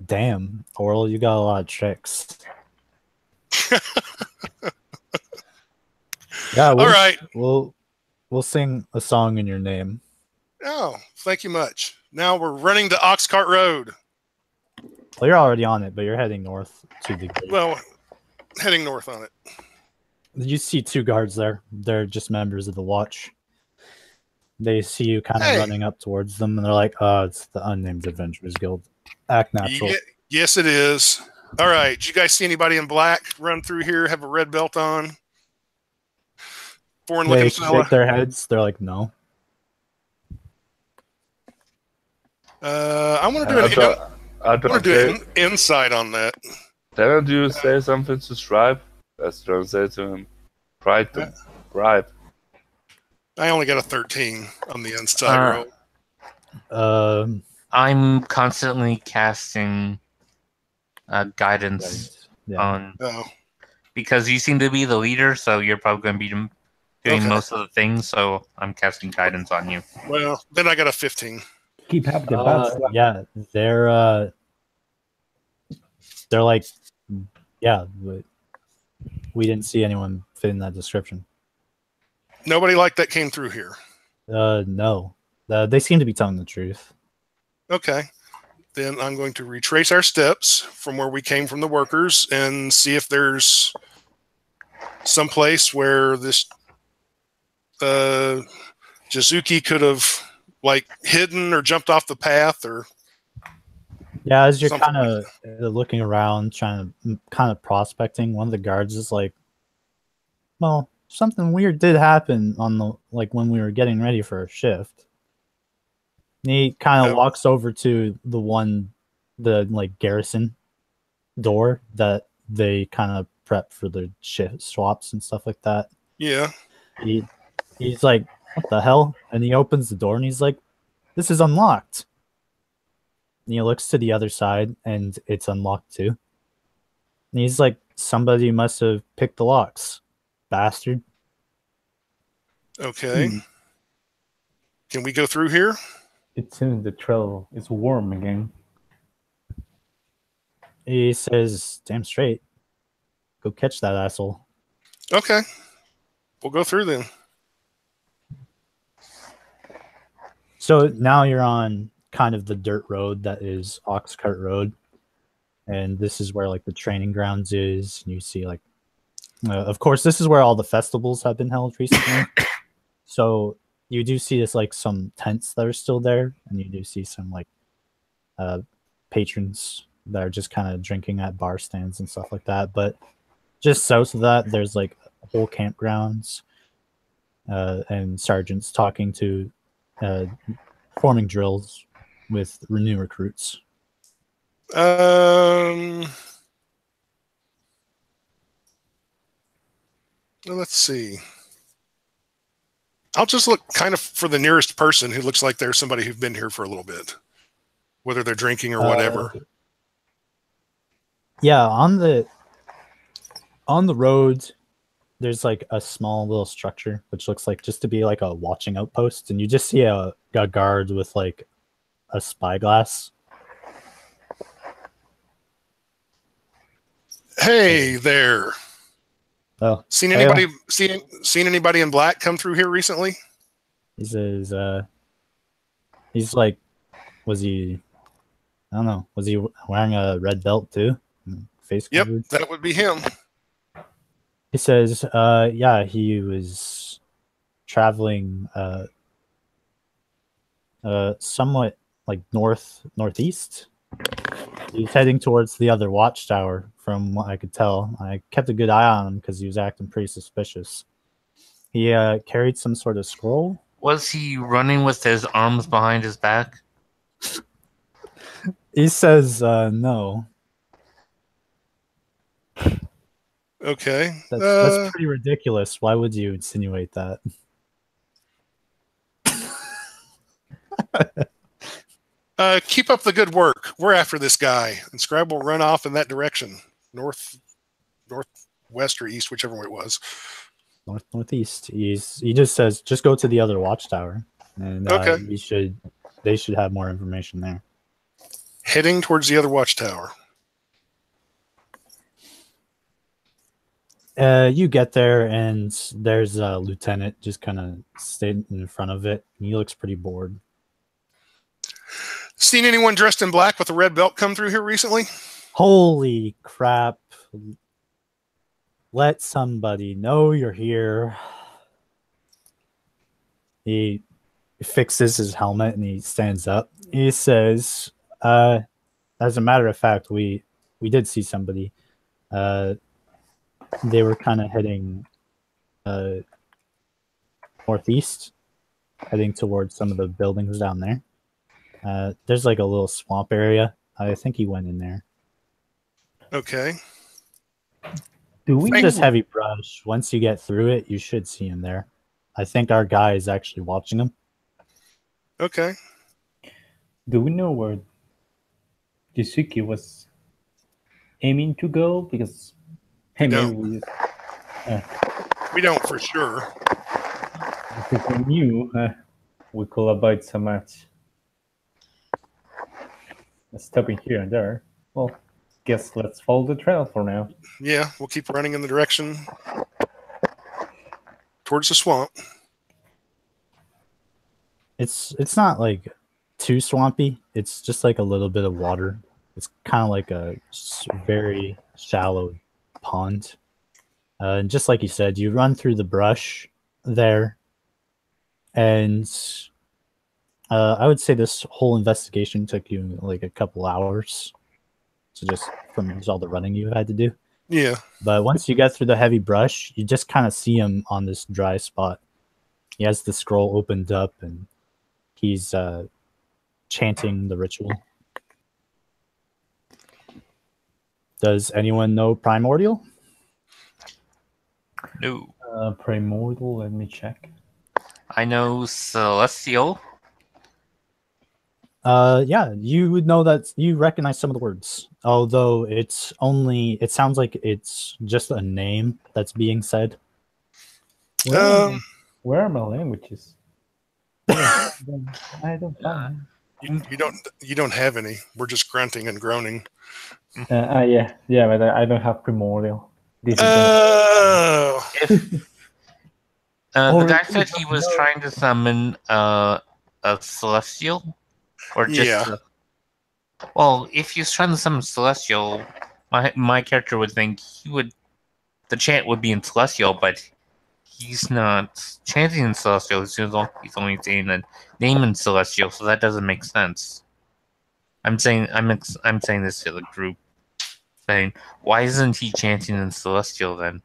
damn, Oral, you got a lot of tricks. Yeah, all right. We'll sing a song in your name. Oh, thank you much. Now we're running to Oxcart Road. Well, you're already on it, but you're heading north to the gate. Well, heading north on it. You see two guards there. They're just members of the watch. They see you kind of running up towards them, and they're like, oh, it's the Unnamed Adventurers Guild. Act natural. Yes, it is. All right. Did you guys see anybody in black run through here, have a red belt on? They shake their heads. They're like, no. I want to do an insight on that. Didn't you say something to Scribe? Let's translate to him. Bribe. I only got a 13 on the inside roll. I'm constantly casting guidance on because you seem to be the leader, so you're probably going to be doing most of the things. So I'm casting guidance on you. Well, then I got a 15. Keep up the butts. Yeah, they're like, yeah, but we didn't see anyone fit in that description. Nobody like that came through here. No. They seem to be telling the truth. Okay. Then I'm going to retrace our steps from where we came from the workers and see if there's some place where this Jizuki could have hidden or jumped off the path or as you're kind of looking around, trying to kind of prospecting, one of the guards is like, well, something weird did happen on when we were getting ready for a shift. And he kind of walks over to the garrison door that they kind of prep for the shift swaps and stuff like that. Yeah. He's like, what the hell? And he opens the door and he's like, this is unlocked. And he looks to the other side and it's unlocked too. And he's like, somebody must have picked the locks. Bastard. Okay. Can we go through here? It seems the trail is warm again. He says, damn straight. Go catch that asshole. Okay. We'll go through then. So now you're on kind of the dirt road that is Oxcart Road. And this is where the training grounds is. And you see of course, this is where all the festivals have been held recently. So you do see this some tents that are still there, and you do see some patrons that are just kind of drinking at bar stands and stuff like that. But just south of that, there's whole campgrounds and sergeants talking to forming drills with new recruits. Let's see. I'll just look kind of for the nearest person who looks like they're somebody who's been here for a little bit, whether they're drinking or whatever. Yeah, on the road, there's a small little structure which looks just to be a watching outpost, and you just see a guard with a spyglass. Hey there. Oh, Seen hey, anybody seen anybody in black come through here recently? he says, he's like, was he? I don't know. Was he wearing a red belt too? Face Yep, covered. that would be him. He says, yeah, he was traveling, somewhat like northeast. He's heading towards the other watchtower, from what I could tell. I kept a good eye on him because he was acting pretty suspicious. He carried some sort of scroll. Was he running with his arms behind his back? He says, no. Okay. That's pretty ridiculous. Why would you insinuate that? Keep up the good work. We're after this guy. And Scribe will run off in that direction. Northwest or east, whichever way it was. Northeast. He just says, just go to the other watchtower. And Okay. they should have more information there. Heading towards the other watchtower. You get there, and there's a lieutenant just kind of sitting in front of it. And he looks pretty bored. Seen anyone dressed in black with a red belt come through here recently? Holy crap. Let somebody know you're here. He fixes his helmet and he stands up. He says, as a matter of fact, we did see somebody. They were kind of heading northeast, heading towards some of the buildings down there. There's like a little swamp area. I think he went in there. Okay. Do we It's just heavy brush. Once you get through it, you should see him there. I think our guy is actually watching him. Okay. Do we know where Jisuki was aiming to go? Because hey, maybe We don't for sure. if we knew, we could avoid so much stopping here and there. Well, guess let's follow the trail for now. Yeah, we'll keep running in the direction towards the swamp. It's not like too swampy. It's just like a little bit of water. It's kind of like a very shallow pond. And just like you said, you run through the brush there. And I would say this whole investigation took you like a couple hours. So just from all the running you had to do. Yeah. But once you get through the heavy brush, you just kind of see him on this dry spot. He has the scroll opened up and he's chanting the ritual. Does anyone know Primordial? No. Primordial, let me check. I know Celestial. Yeah, you would know that. You recognize some of the words, although it sounds like it's just a name that's being said. Where are my languages? I don't find You don't have any. We're just grunting and groaning. yeah, but I don't have Primordial. This is The guy said he was trying to summon a Celestial. Or just well, if he's trying to summon Celestial, my character would think the chant would be in Celestial, but he's not chanting in Celestial. He's only saying the name in Celestial, so that doesn't make sense. I'm saying this to the group, saying why isn't he chanting in Celestial then?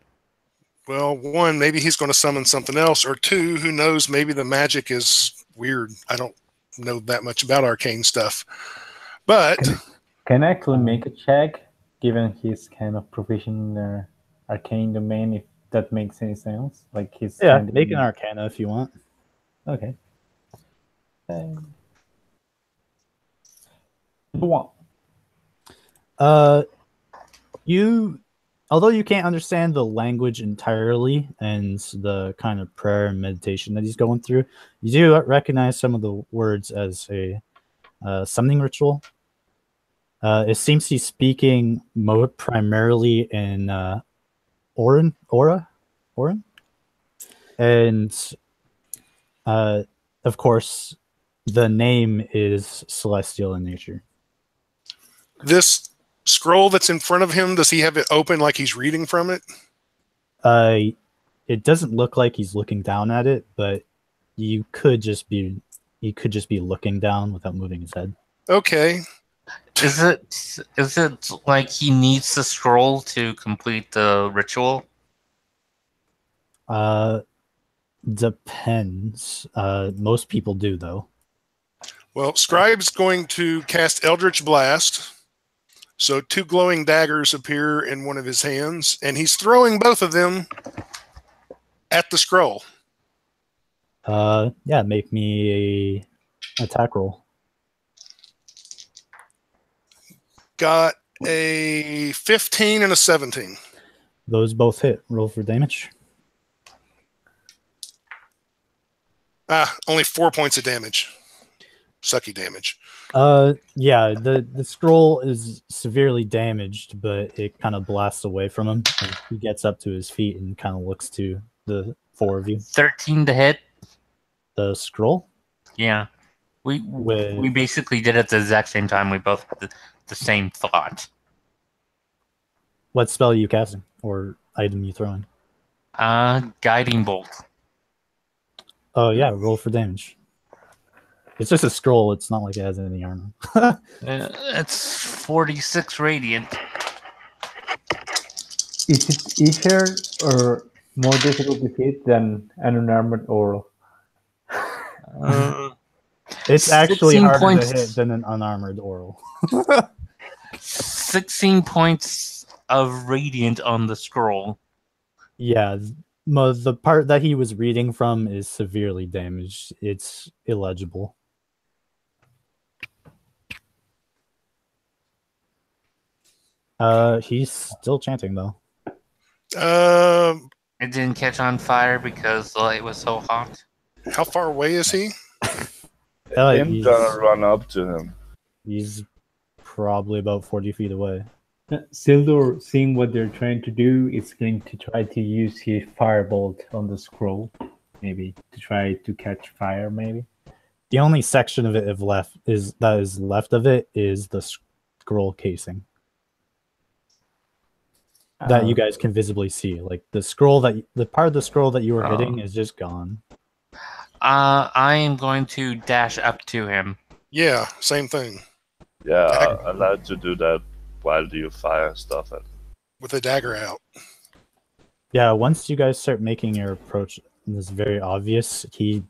Well, one, maybe he's going to summon something else, or two, who knows? Maybe the magic is weird. I don't know that much about arcane stuff, but can I actually make a check given his kind of proficient in the arcane domain, if that makes any sense? Like his make an Arcana if you want. Okay. One. Although you can't understand the language entirely and the kind of prayer and meditation that he's going through, you do recognize some of the words as a summoning ritual. It seems he's speaking primarily in Orin, and of course, the name is celestial in nature. This scroll that's in front of him, does he have it open like he's reading from it? It doesn't look like he's looking down at it, but you could just be looking down without moving his head. Okay. Is it like he needs the scroll to complete the ritual? Depends. Most people do, though. Well, Scribe's going to cast Eldritch Blast. So 2 glowing daggers appear in one of his hands, and he's throwing both of them at the scroll. Yeah, make me a attack roll. Got a 15 and a 17. Those both hit. Roll for damage. Only 4 points of damage. Sucky damage. Yeah, the scroll is severely damaged, but it kind of blasts away from him. And he gets up to his feet and kind of looks to the 4 of you. 13 to hit. The scroll? Yeah. We basically did it at the exact same time. We both had the same thought. What spell are you casting? Or item you throwing? Guiding bolt. Oh yeah, roll for damage. It's just a scroll. It's not like it has any armor. It's 46 radiant. Is it easier or more difficult to hit than an unarmored oral? It's actually 16 harder points. to hit than an unarmored oral. 16 points of radiant on the scroll. Yeah, the part that he was reading from is severely damaged. It's illegible. He's still chanting though. It didn't catch on fire because the light was so hot. How far away is he? I'm gonna run up to him. He's probably about 40 feet away. Sildor, seeing what they're trying to do, is going to try to use his firebolt on the scroll, maybe to try to catch fire. Maybe the only section of it that is left of it is the scroll casing that you guys can visibly see. Like the part of the scroll that you were hitting is just gone. I am going to dash up to him. Yeah, same thing. Yeah, I like to do that while you fire stuff at him. With a dagger out. Yeah, once you guys start making your approach, and it's very obvious, he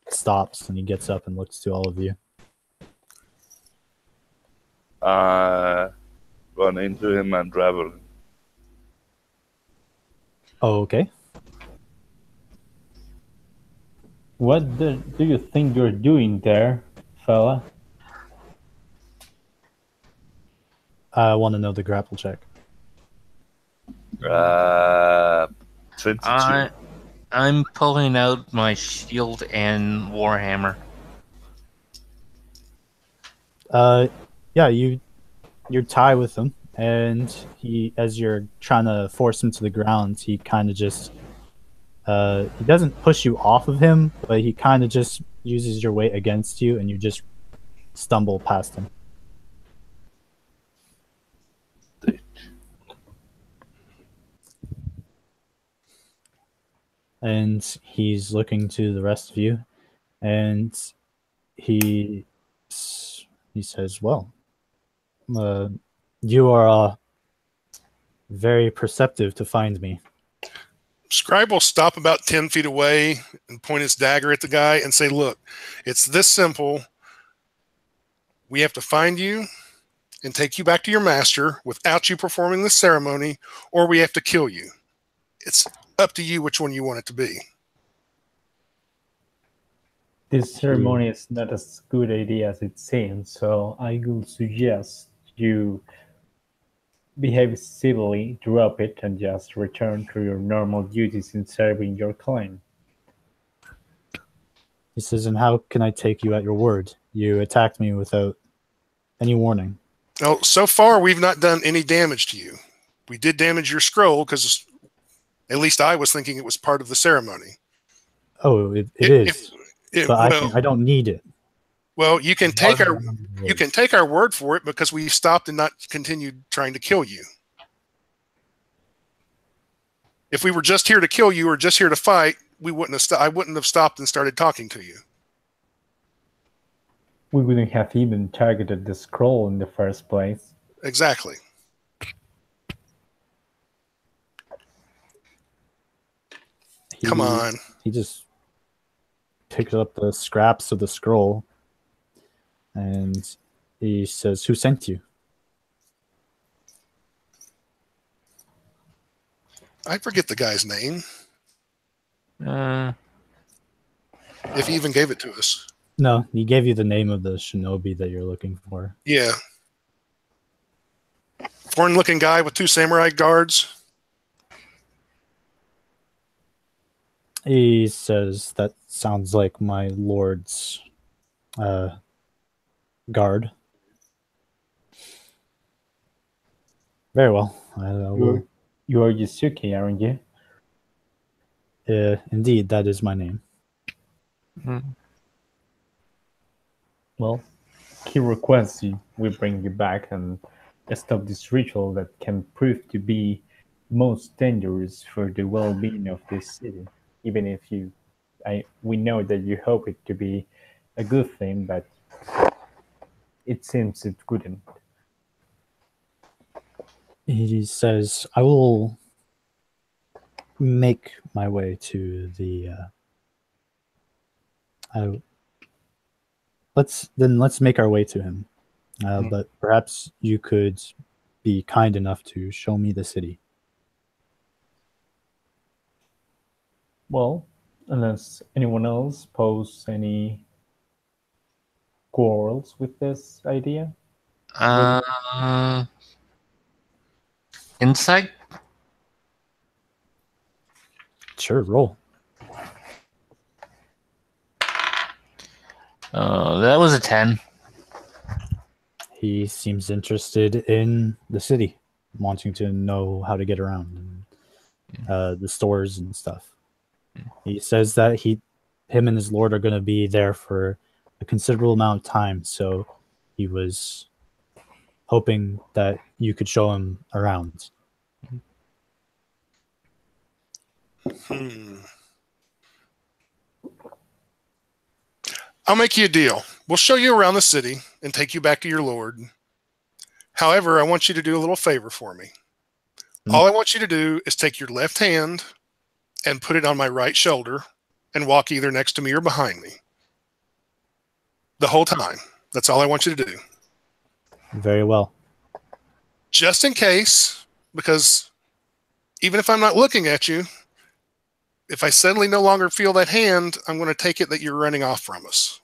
stops and he gets up and looks to all of you. Run into him and grab him. Oh, okay. what do you think you're doing there, fella? I want to know the grapple check. 22. I'm pulling out my shield and warhammer. Yeah, you're tied with him, and as you're trying to force him to the ground, he kind of just he doesn't push you off of him, but he kind of just uses your weight against you, and you just stumble past him. And he's looking to the rest of you, and he says, "Well, you are very perceptive to find me." Scribe will stop about 10 feet away and point his dagger at the guy and say, "Look, it's this simple. We have to find you and take you back to your master without you performing the ceremony, or we have to kill you. It's up to you which one you want it to be." This ceremony is not as good idea as it seems, so I will suggest you behave civilly, drop it, and just return to your normal duties in serving your claim. He says, "And how can I take you at your word? You attacked me without any warning." Well, so far we've not done any damage to you. We did damage your scroll because at least I was thinking it was part of the ceremony. Oh, it is. But I don't need it. Well, you can take our word for it because we stopped and not continued trying to kill you. If we were just here to kill you or just here to fight, I wouldn't have stopped and started talking to you. We wouldn't have even targeted the scroll in the first place. Exactly. Come on. He just picks up the scraps of the scroll and he says, "Who sent you?" I forget the guy's name. If he even gave it to us. No, he gave you the name of the shinobi that you're looking for. Yeah. Foreign-looking guy with 2 samurai guards. He says, "That sounds like my lord's guard." Very well. You are Yusuke, aren't you? Indeed, that is my name. Well, he requests we bring you back and stop this ritual that can prove to be most dangerous for the well-being of this city. Even if we know that you hope it to be a good thing, but it seems it couldn't. He says, "I will make my way to the let's make our way to him. But perhaps you could be kind enough to show me the city." Well, unless anyone else pose any quarrels with this idea? Insight? Sure, roll. That was a 10. He seems interested in the city, wanting to know how to get around and the stores and stuff. He says that him and his lord are going to be there for a considerable amount of time, so he was hoping that you could show him around. I'll make you a deal. We'll show you around the city and take you back to your lord. However, I want you to do a little favor for me. All I want you to do is take your left hand and put it on my right shoulder and walk either next to me or behind me. The whole time. That's all I want you to do. Very well. Just in case, because even if I'm not looking at you, if I suddenly no longer feel that hand, I'm going to take it that you're running off from us.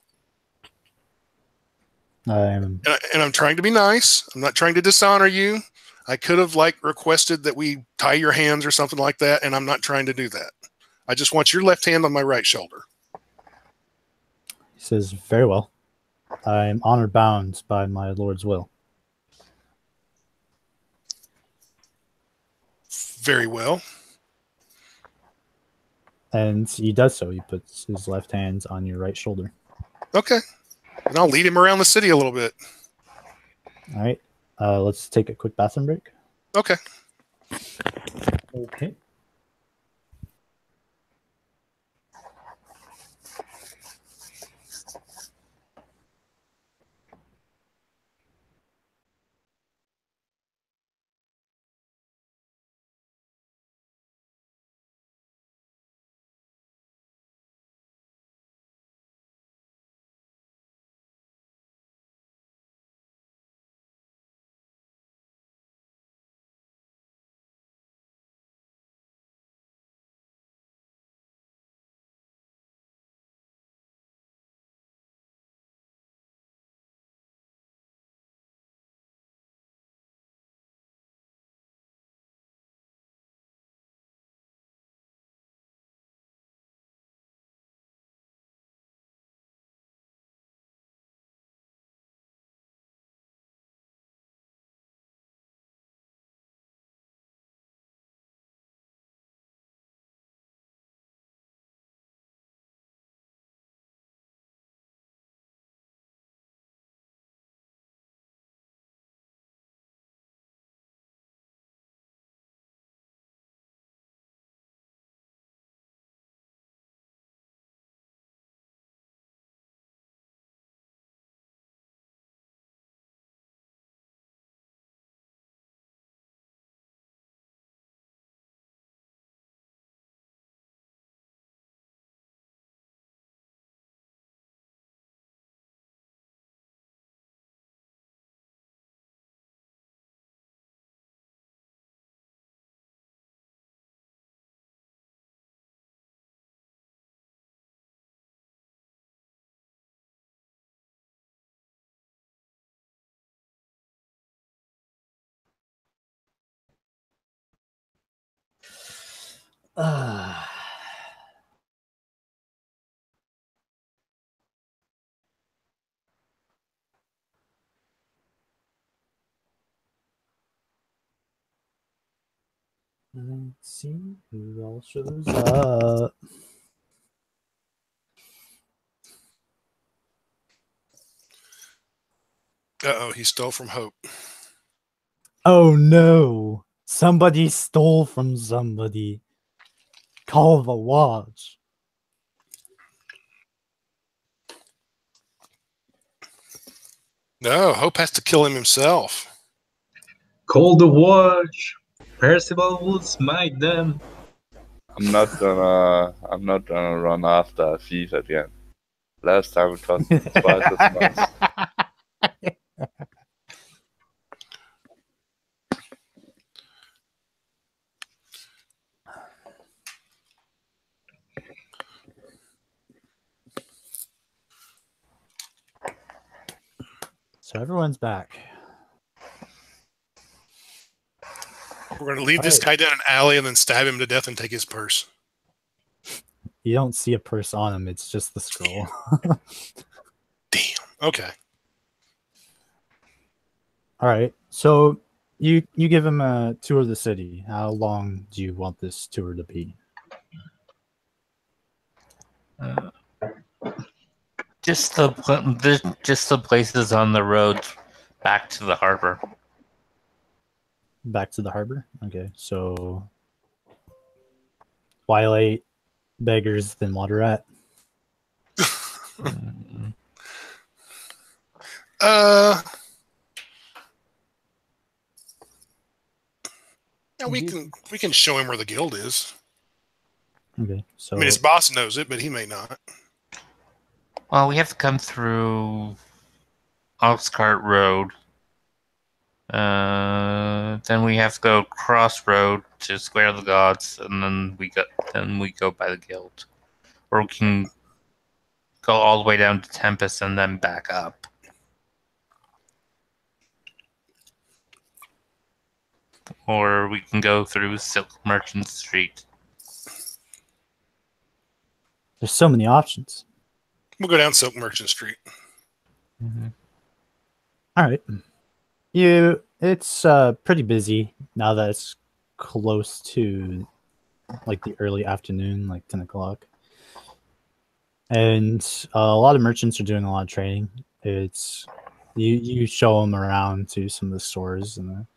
And I'm trying to be nice. I'm not trying to dishonor you. I could have requested that we tie your hands or something like that, and I'm not trying to do that. I just want your left hand on my right shoulder. He says, "Very well. I am honor bound by my lord's will." Very well. And he does so. He puts his left hand on your right shoulder. Okay. And I'll lead him around the city a little bit. All right. Let's take a quick bathroom break. Okay. Okay. Let's see who else shows up. Uh-oh, he stole from Hope. Oh no! Somebody stole from somebody. Call the watch. No, Hope has to kill him himself. Call the watch. Percival will smite them. I'm not gonna run after a thief again. Last time it cost me twice as much. So everyone's back. We're going to lead this guy down an alley and then stab him to death and take his purse. You don't see a purse on him, it's just the scroll. Damn. Okay. All right. So you give him a tour of the city. How long do you want this tour to be? Just the places on the road back to the harbor. Back to the harbor? Okay. So Twilight, Beggars, then Water Rat. Yeah, we can show him where the guild is. Okay. So I mean, his boss knows it, but he may not. Well, we have to come through Oxcart Road. Then we have to go Crossroad to Square of the Gods, and then we go by the guild, or we can go all the way down to Tempest and then back up. Or we can go through Silk Merchant Street. there's so many options. We'll go down Silk Merchant Street. Mm-hmm. All right. It's pretty busy now that it's close to like the early afternoon, like 10 o'clock. And a lot of merchants are doing a lot of trading. It's you show them around to some of the stores and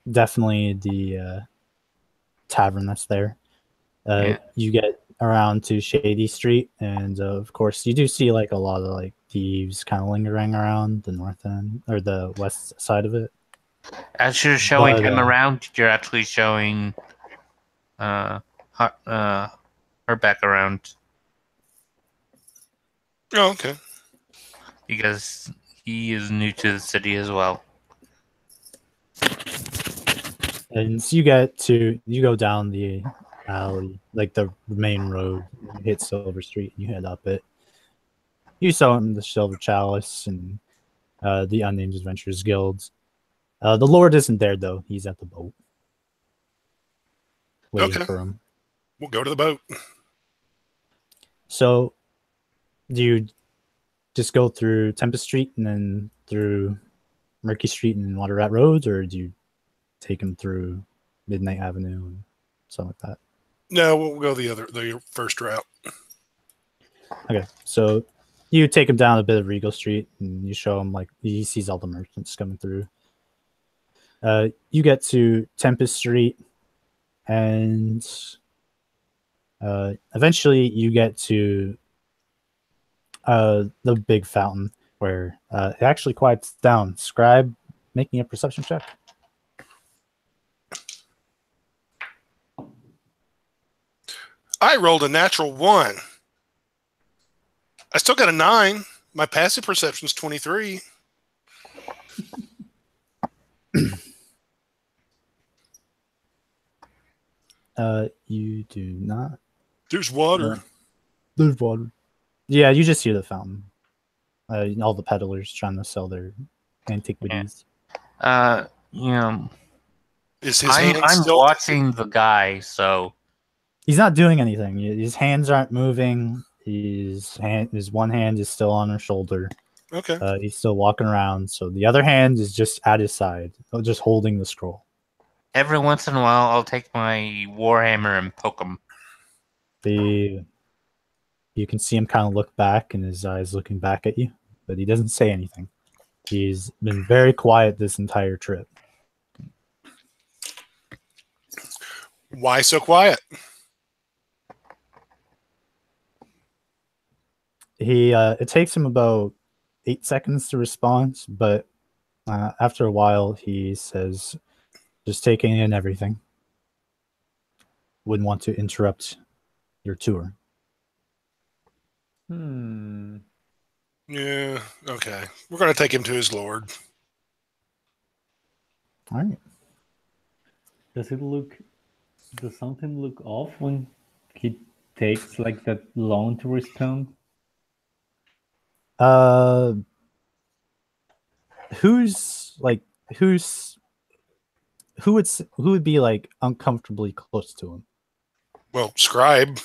definitely the tavern that's there. You get around to Shady Street, and of course you do see like a lot of like thieves kind of lingering around the north end or the west side of it. As you're showing him around, you're actually showing her back around. Oh, okay. Because he is new to the city as well. And so you go down the alley, like the main road, you hit Silver Street, and you head up it. You saw him the Silver Chalice and the Unnamed Adventurers Guild. The Lord isn't there though; he's at the boat, waiting for him. We'll go to the boat. So, do you just go through Tempest Street and then through Murky Street and Water Rat Roads, or do you take him through Midnight Avenue and something like that? No, we'll go the first route. Okay, so you take him down a bit of Regal Street and you show him like he sees all the merchants coming through. You get to Tempest Street and eventually you get to the big fountain where it actually quiets down. Scribe, making a perception check. I rolled a natural 1. I still got a 9. My passive perception is 23. You do not. There's water. There's water. Yeah, you just hear the fountain. All the peddlers trying to sell their antiquities. You know, Is his hand I'm still? watching the guy, so He's not doing anything. His hands aren't moving. His one hand is still on her shoulder. Okay. He's still walking around. So the other hand is just at his side, just holding the scroll. every once in a while I'll take my warhammer and poke him. You can see him kind of look back, and his eyes looking back at you, but he doesn't say anything. He's been very quiet this entire trip. Why so quiet? It takes him about 8 seconds to respond, but after a while, he says, just taking in everything. Wouldn't want to interrupt your tour. Yeah. Okay. We're going to take him to his lord. All right. Does something look off when he takes like that long to respond? Who would be like uncomfortably close to him? Well, Scribe.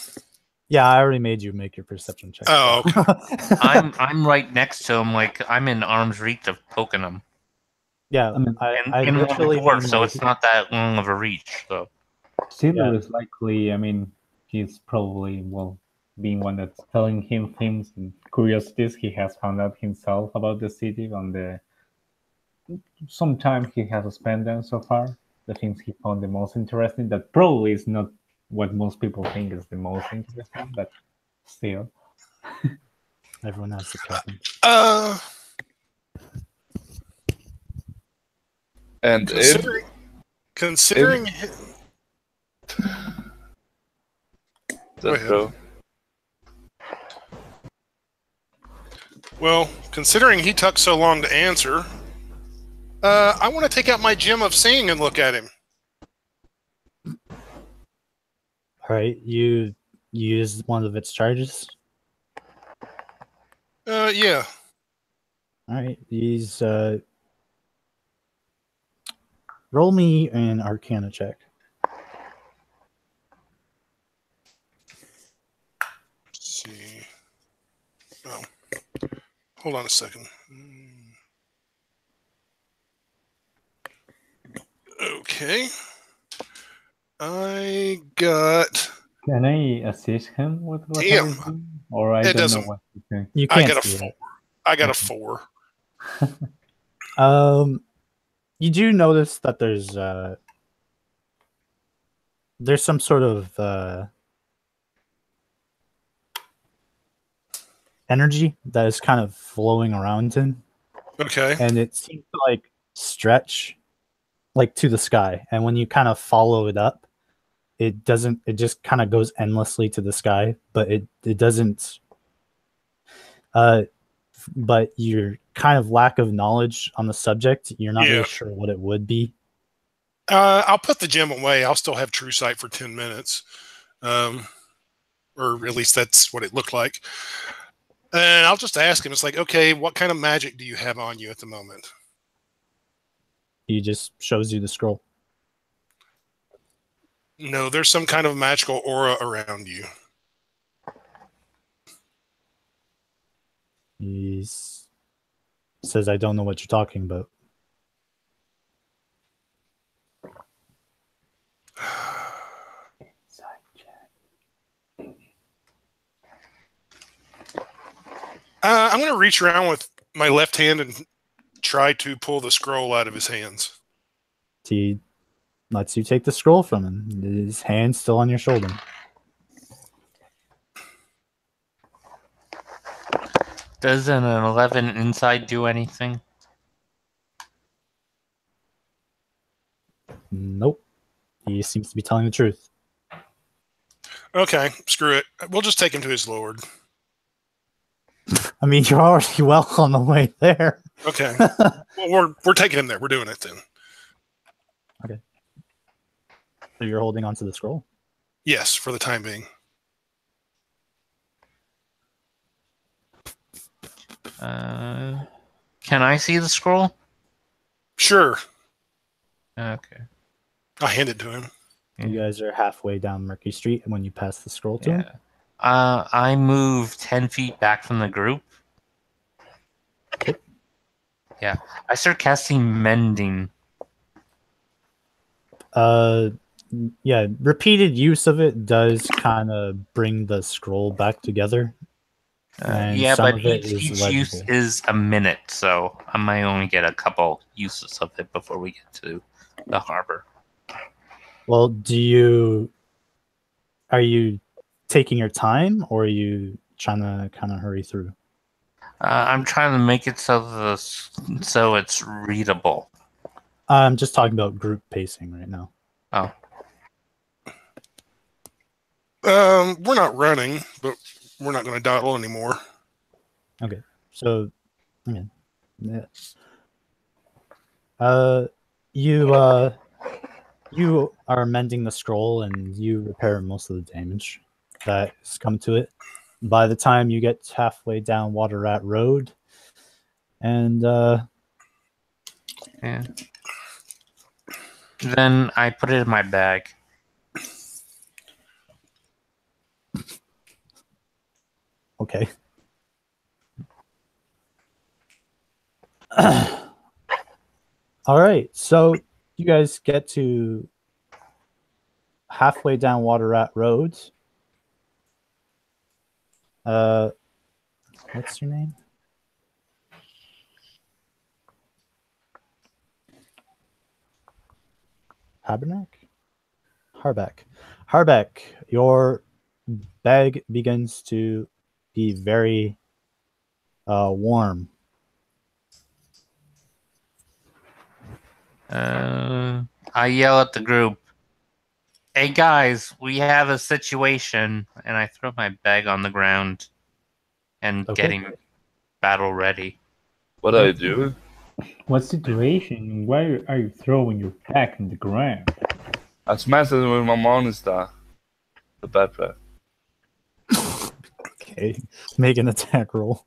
Yeah, I already made you make your perception check. Oh, okay. I'm right next to him, like I'm in arm's reach of poking him. Yeah, I in literally one dwarf, mean, so like, it's not that long of a reach. So Silver is likely, he's probably, being one that's telling him things and curiosities he has found out himself about the city on the some time he has spent there so far. The things he found the most interesting, that probably is not what most people think is the most interesting, but still. everyone has the preference. And considering just go. Well, considering he took so long to answer, I want to take out my gem of seeing and look at him. All right, you use one of its charges. Yeah. All right, these roll me an Arcana check. Let's see. Oh, hold on a second. Okay. I got. Can I assist him with what Damn. he's doing? Or I It don't know doesn't- what to think. You I can't got a see 4. it. I got a 4. You do notice that there's some sort of energy that is kind of flowing around him, Okay. and it seems to like stretch like to the sky. And when you kind of follow it up, it doesn't. It just kind of goes endlessly to the sky, but it doesn't. But your kind of lack of knowledge on the subject, you're not Yeah. really sure what it would be. I'll put the gem away. I'll still have true sight for 10 minutes. Or at least that's what it looked like. And I'll just ask him, it's like, okay, what kind of magic do you have on you at the moment? He just shows you the scroll. No, there's some kind of magical aura around you. He says, I don't know what you're talking about. I'm going to reach around with my left hand and try to pull the scroll out of his hands. He lets you take the scroll from him. His hand's still on your shoulder. does an 11 inside do anything? Nope. He seems to be telling the truth. Okay, screw it. We'll just take him to his lord. I mean, you're already well on the way there. Okay. Well, we're taking him there. We're doing it then. Okay. So you're holding onto the scroll? Yes, for the time being. Can I see the scroll? Sure. Okay. I hand it to him. You guys are halfway down Murky Street when you pass the scroll to him. I move 10 feet back from the group. Okay. Yeah. I start casting Mending. Yeah, repeated use of it does kind of bring the scroll back together. And Yeah, some but of it each is use legible. is a minute, so I might only get a couple uses of it before we get to the harbor. Well, are you taking your time, or are you trying to kind of hurry through? I'm trying to make it so it's readable. I'm just talking about group pacing right now. Oh. We're not running, but we're not going to dawdle anymore. Okay, so okay. Yeah. You are mending the scroll and you repair most of the damage that has come to it. By the time you get halfway down Water Rat Road, and Yeah. Then I put it in my bag. okay. All right, so you guys get to halfway down Water Rat Road. What's your name? Harbeck, your bag begins to be very warm. I yell at the group, "Hey guys, we have a situation," and I throw my bag on the ground and getting battle ready. What are you doing? What situation? Why are you throwing your back on the ground? I smashed it with my Morningstar. The backpack. Okay, make an attack roll.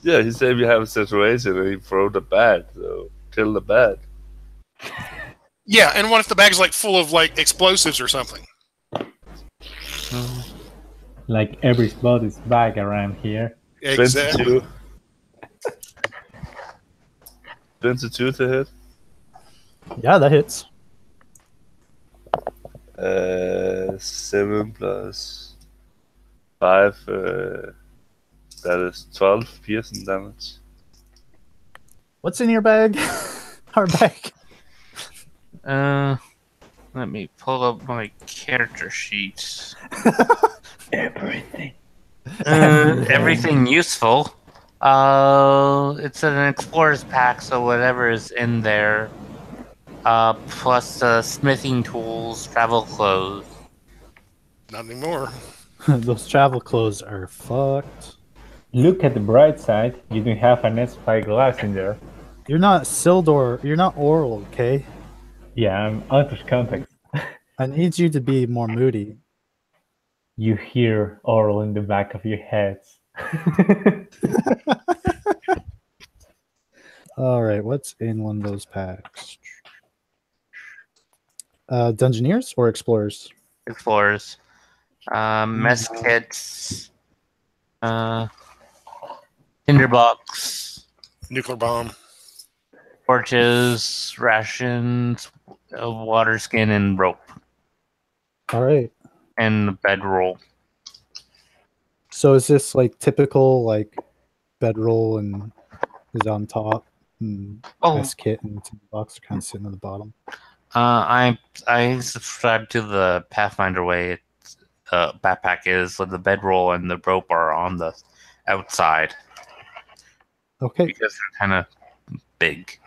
Yeah, he said we have a situation and he throw the bag, so kill the bag. Yeah, and what if the bag's like full of like explosives or something? Like everybody's bag around here. Exactly. 22. 22 to hit. Yeah, that hits. 7 plus 5. That is 12 piercing damage. What's in your bag? Harbeck. Let me pull up my character sheet. Everything. Everything useful. It's an explorer's pack, so whatever is in there. Plus smithing tools, travel clothes. Not anymore. Those travel clothes are fucked. Look at the bright side. You don't have an spyglass in there. You're not Sildor. You're not Oral, okay? Yeah, I'm out of context. I need you to be more moody. You hear Oral in the back of your heads. All right, what's in one of those packs? Dungeoneers or explorers? Explorers. Mess kits. Tinderbox. Nuclear bomb. Torches, rations, water skin, and rope. All right. And the bedroll. So is this like typical like bedroll and is on top and mess kit and box are kind of sitting at the bottom? I subscribe to the Pathfinder way. Backpack is with the bedroll and the rope are on the outside. Okay. Because they're kind of big.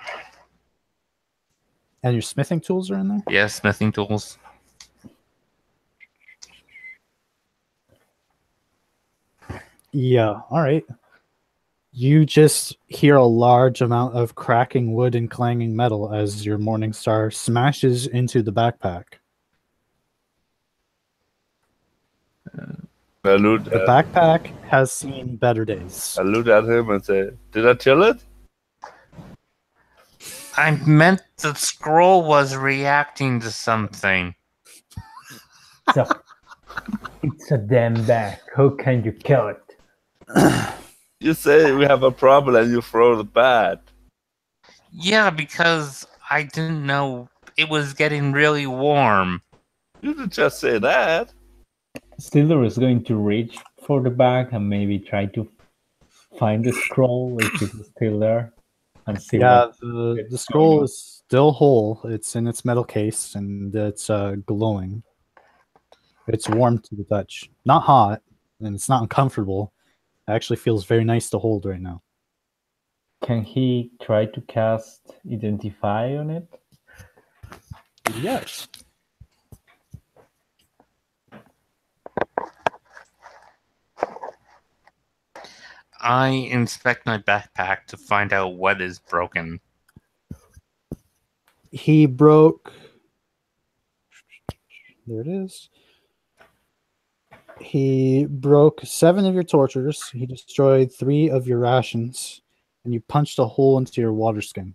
And your smithing tools are in there? Yeah, smithing tools. Yeah, all right. You just hear a large amount of cracking wood and clanging metal as your Morningstar smashes into the backpack. The backpack has seen better days. I looked at him and said, "Did I kill it?" I meant the scroll was reacting to something. It's a damn bat. How can you kill it? You say we have a problem and you throw the bat. Yeah, because I didn't know it was getting really warm. You didn't just say that. Steeler is going to reach for the bag and maybe try to find the scroll if it's still there and see Yeah, what. the scroll is still whole. It's in its metal case and it's glowing. It's warm to the touch. Not hot, and it's not uncomfortable. It actually feels very nice to hold right now. Can he try to cast Identify on it? Yes. I inspect my backpack to find out what is broken. He broke. There it is. He broke 7 of your torches. He destroyed 3 of your rations, and you punched a hole into your water skin.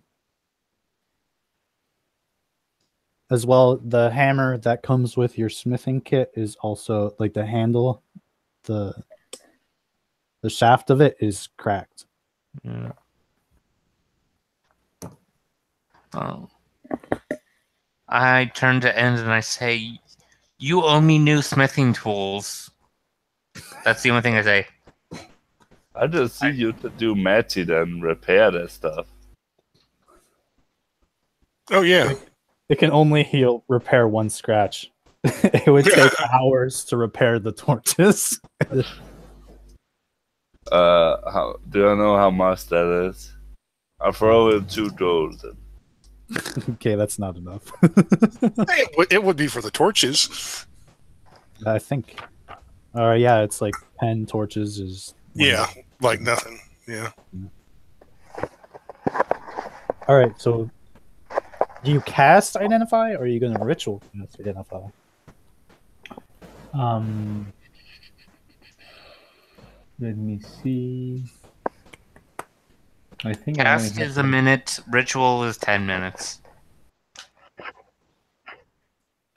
As well, the hammer that comes with your smithing kit is also like the handle, the shaft of it is cracked. Yeah. Oh. I turn to End and I say, "You owe me new smithing tools." That's the only thing I say. I just see you to do magic and repair that stuff. Oh yeah. It can only repair 1 scratch. It would take hours to repair the torches. How do I know how much that is? I'll throw in 2 gold. Okay, that's not enough. It would be for the torches. I think. Yeah, it's like 10 torches is. Yeah, like nothing. Yeah. All right, so do you cast Identify, or are you going to ritual cast Identify? Let me see. I think Cast is a minute, ritual is 10 minutes.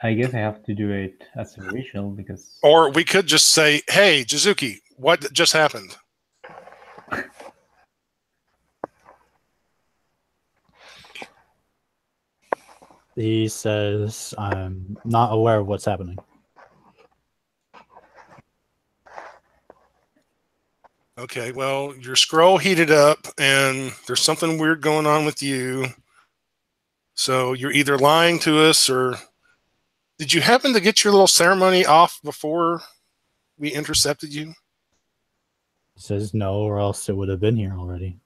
I guess I have to do it as a ritual because. Or we could just say, "Hey, Jizuki, what just happened?" He says, "I'm not aware of what's happening." Okay, well, your scroll heated up, and there's something weird going on with you. So you're either lying to us, or did you happen to get your little ceremony off before we intercepted you? He says no, or else it would have been here already.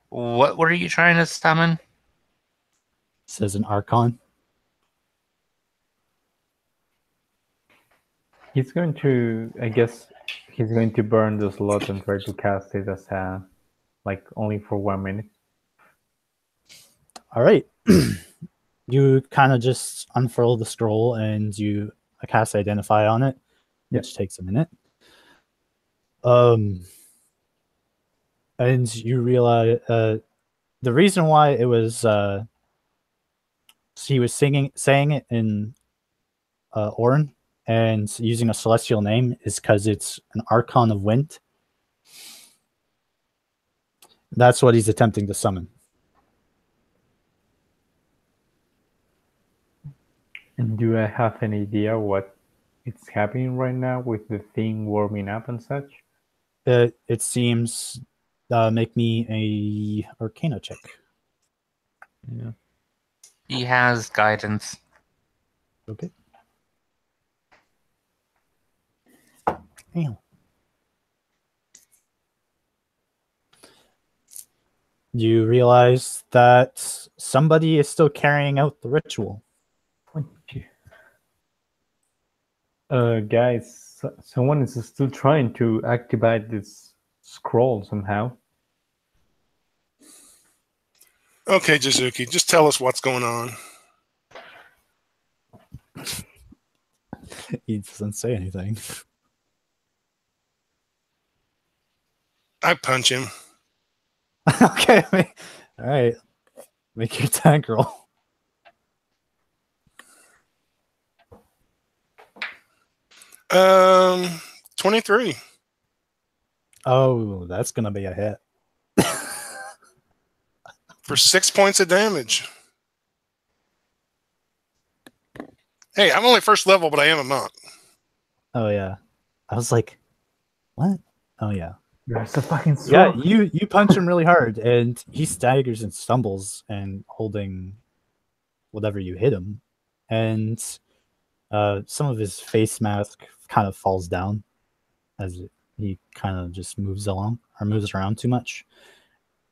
What were you trying to summon? He says an Archon. He's going to, I guess, he's going to burn the slot and try to cast it as a, like, only for 1 minute. All right. You kind of just unfurl the scroll and you cast Identify on it, which takes a minute. And you realize the reason why it was he was saying it in Orin and using a celestial name is because it's an Archon of Wind. That's what he's attempting to summon. And do I have an idea what it's happening right now with the thing warming up and such? It seems. Make me a Arcana check. Yeah. He has guidance. Okay. Damn. You realize that somebody is still carrying out the ritual. Guys, someone is still trying to activate this scroll somehow. Okay, Jizuki, just tell us what's going on. He doesn't say anything. I punch him. Okay. All right. Make your attack roll. Um, 23. Oh, that's gonna be a hit. For 6 points of damage. Hey, I'm only first level, but I am a monk. Oh yeah. I was like, what? Oh yeah. You're so fucking Yeah, strong. you punch him really hard, and he staggers and stumbles, and holding whatever you hit him, and some of his face mask kind of falls down as he kind of just moves along or moves around too much,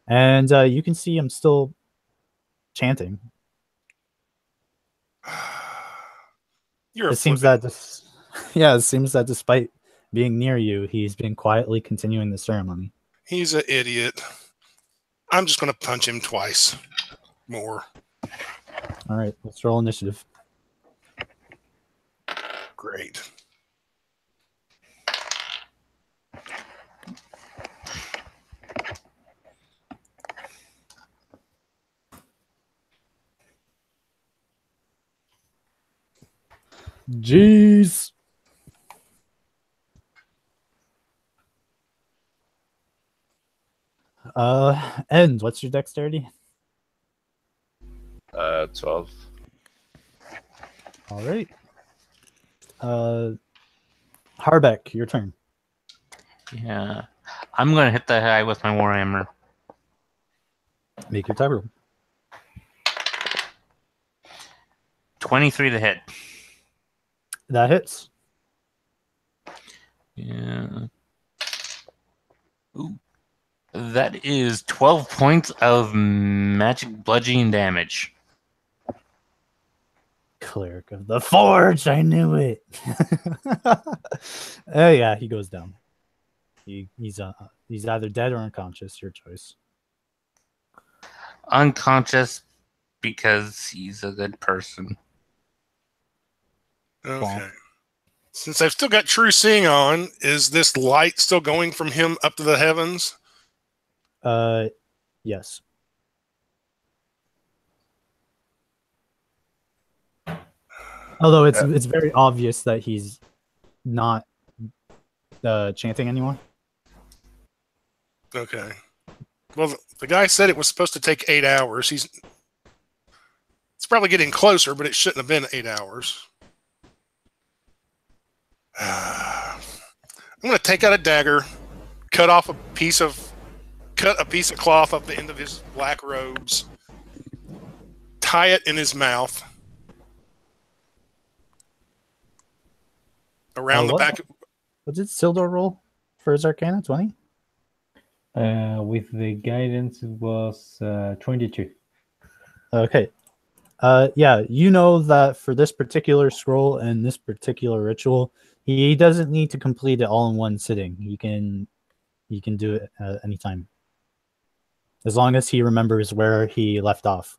and you can see him still chanting. You're a It seems flippin'. that yeah, it seems that despite being near you, he's been quietly continuing the ceremony. He's an idiot. I'm just going to punch him twice more. All right, let's roll initiative. Great. Jeez. End. What's your dexterity? 12. All right. Harbeck, your turn. Yeah. I'm going to hit the guy with my warhammer. Make your attack roll. 23 to hit. That hits. Yeah. Ooh. That is 12 points of magic bludgeoning damage. Cleric of the Forge, I knew it. Oh yeah, he goes down. He's either dead or unconscious. Your choice. Unconscious because he's a good person. Okay. Since I've still got true seeing on, is this light still going from him up to the heavens? Yes. Although it's very obvious that he's not chanting anymore. Okay. Well, the guy said it was supposed to take 8 hours. It's probably getting closer, but it shouldn't have been 8 hours. I'm going to take out a dagger, cut a piece of cloth off the end of his black robes, tie it in his mouth, around the back. What did Sildor roll for his Arcana? 20? With the guidance, it was 22. Okay. Yeah, you know that for this particular scroll and this particular ritual, he doesn't need to complete it all in one sitting. He can do it anytime, as long as he remembers where he left off.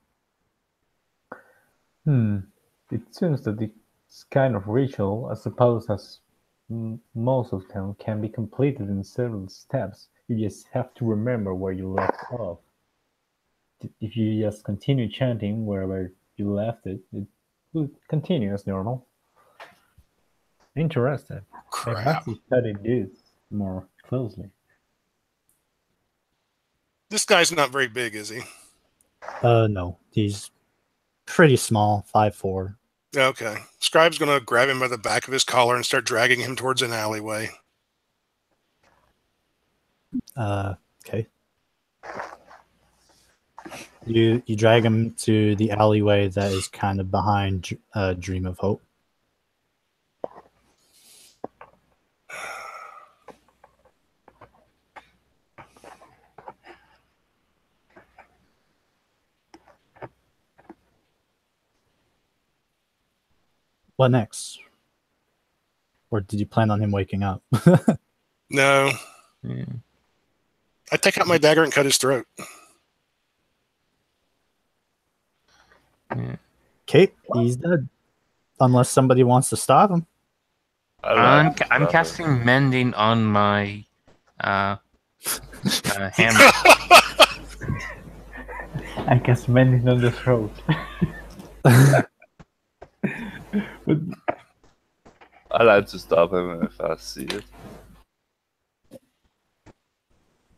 It seems that this kind of ritual, I suppose, as most of them, can be completed in several steps. You just have to remember where you left off. If you just continue chanting wherever you left it, it will continue as normal. Interesting. I have to study this more closely. This guy's not very big, is he? No, he's pretty small, 5'4". Okay. Scribe's going to grab him by the back of his collar and start dragging him towards an alleyway. Okay. You drag him to the alleyway that is kind of behind Dream of Hope. What next? Or did you plan on him waking up? No. Yeah. I take out my dagger and cut his throat. Yeah. Kate, he's dead. Unless somebody wants to stop him. I'm casting mending on my hammer. I guess mending on the throat. But I like to stop him if I see it.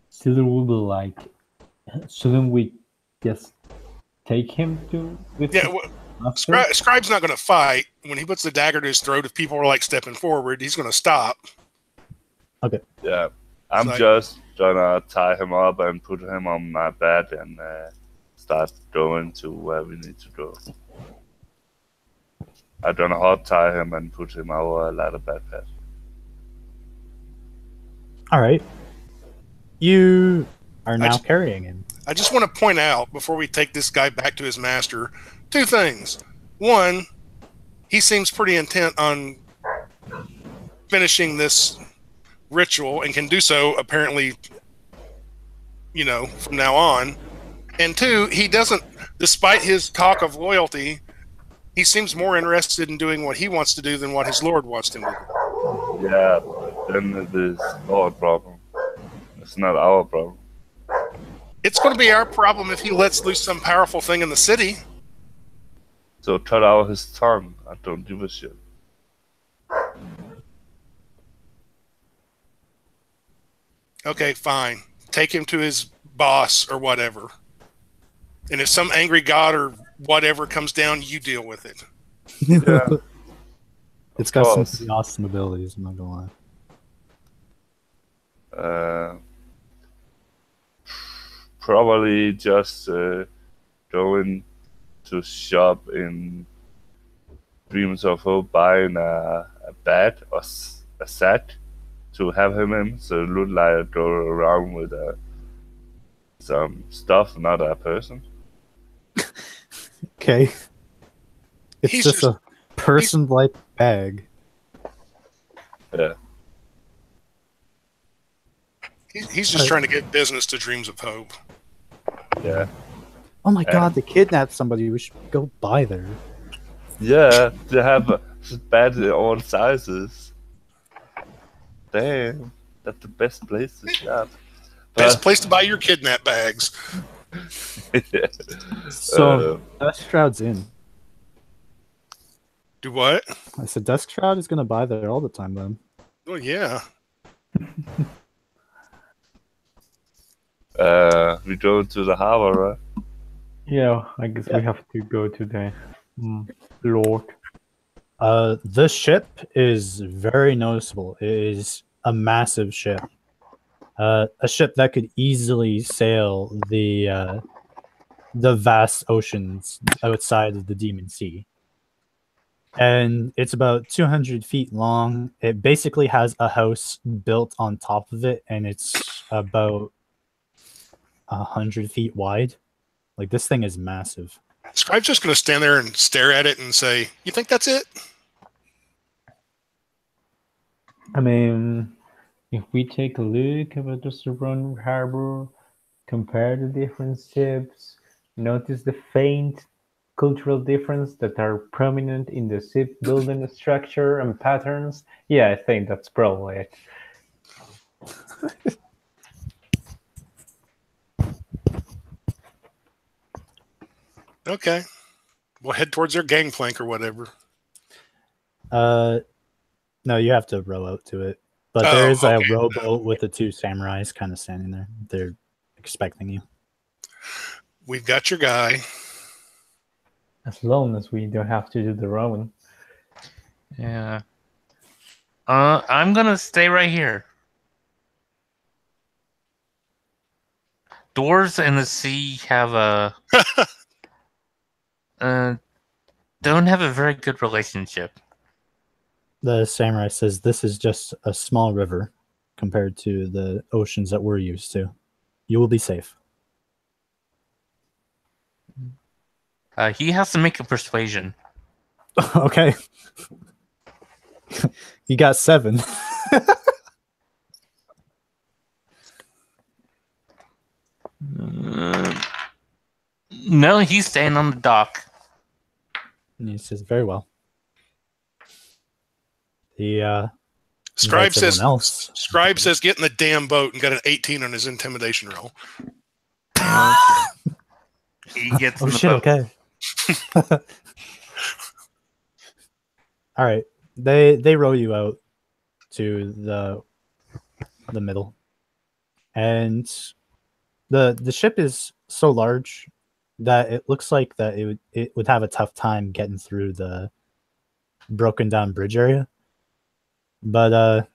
Silver will be like, shouldn't we just take him to with Yeah, the master? Scribe's not going to fight. When he puts the dagger to his throat, if people are like stepping forward, he's going to stop. Okay. Yeah, I'm Like- just gonna tie him up and put him on my bed and start going to where we need to go. I'm gonna hot tie him and put him over a ladder backpack. All right. You are now just- carrying him. I just want to point out before we take this guy back to his master, two things. One, he seems pretty intent on finishing this ritual and can do so apparently, from now on. And two, he doesn't, despite his talk of loyalty, he seems more interested in doing what he wants to do than what his lord wants him to do. Yeah, but then it is our problem. It's not our problem. It's going to be our problem if he lets loose some powerful thing in the city. So cut out his tongue. I don't give a shit. Okay, fine. Take him to his boss or whatever. And if some angry god or whatever comes down, you deal with it. Yeah. It's got some course. pretty awesome abilities, I'm not gonna lie. Probably just going to shop in Dreams of Hope, buying a bed or a set to have him in, so it look like I go around with some stuff, not a person. Okay. It's He's just just- a person-like bag. Yeah. He's just trying to get business to Dreams of Hope. Yeah. Oh my god, they kidnapped somebody. We should go by there. Yeah, they have a bed in all sizes. Damn, that's the best place to shop. Best place to buy your kidnap bags. Yeah. So, Dusk Shroud's in. Do what? I said Dusk Shroud is gonna buy there all the time then. Oh, yeah. We go to the harbor, right? Yeah, I guess we have to go to the Lord. This ship is very noticeable. It is a massive ship. A ship that could easily sail the vast oceans outside of the Demon Sea. And it's about 200 feet long. It basically has a house built on top of it, and it's about 100 feet wide. Like, this thing is massive. Scribe's just going to stand there and stare at it and say, "You think that's it?" I mean, if we take a look about the surrounding harbor, compare the different ships, notice the faint cultural difference that are prominent in the ship building structure and patterns, yeah, I think that's probably it. Okay. We'll head towards their gangplank or whatever. No, you have to row out to it. But Oh, there is okay. a rowboat with the two samurais kind of standing there. They're expecting you. We've got your guy. As long as we don't have to do the rowing. Yeah. I'm gonna stay right here. Doors in the sea have a don't have a very good relationship. The samurai says this is just a small river compared to the oceans that we're used to. You will be safe. He has to make a persuasion. Okay. You got 7. No, he's staying on the dock. And he says, very well. The Scribe invites everyone says, else. Scribe says, "Get in the damn boat," and got an 18 on his intimidation roll. He gets Oh in the shit! boat. Okay. All right. They row you out to the middle, and the ship is so large that it looks like that it would have a tough time getting through the broken down bridge area. But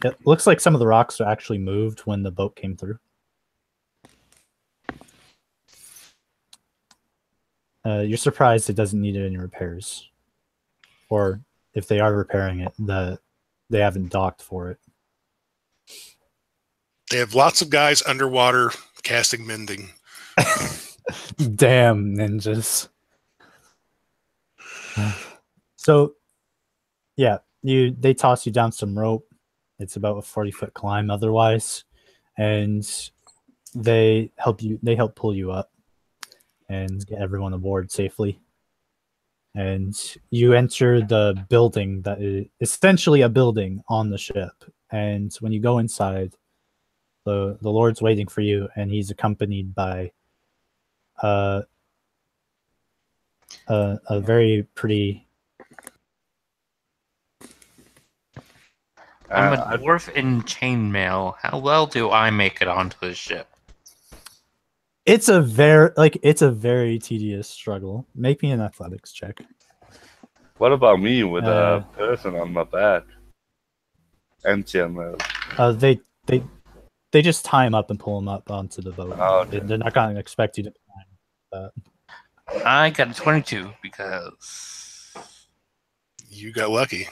it looks like some of the rocks are actually moved when the boat came through. You're surprised it doesn't need any repairs, or if they are repairing it, they haven't docked for it. They have lots of guys underwater casting mending. Damn ninjas. So, yeah, they toss you down some rope. It's about a 40-foot climb otherwise, and they help pull you up and get everyone aboard safely. And you enter the building that is essentially a building on the ship. And when you go inside, the Lord's waiting for you, and he's accompanied by a very pretty. I'm a dwarf in chainmail. How well do I make it onto the ship? It's a very tedious struggle. Make me an athletics check. What about me with a person on my back? And chainmail. They just tie him up and pull him up onto the boat. Oh, okay. They're not going to expect you to climb. I got a 22 because You got lucky.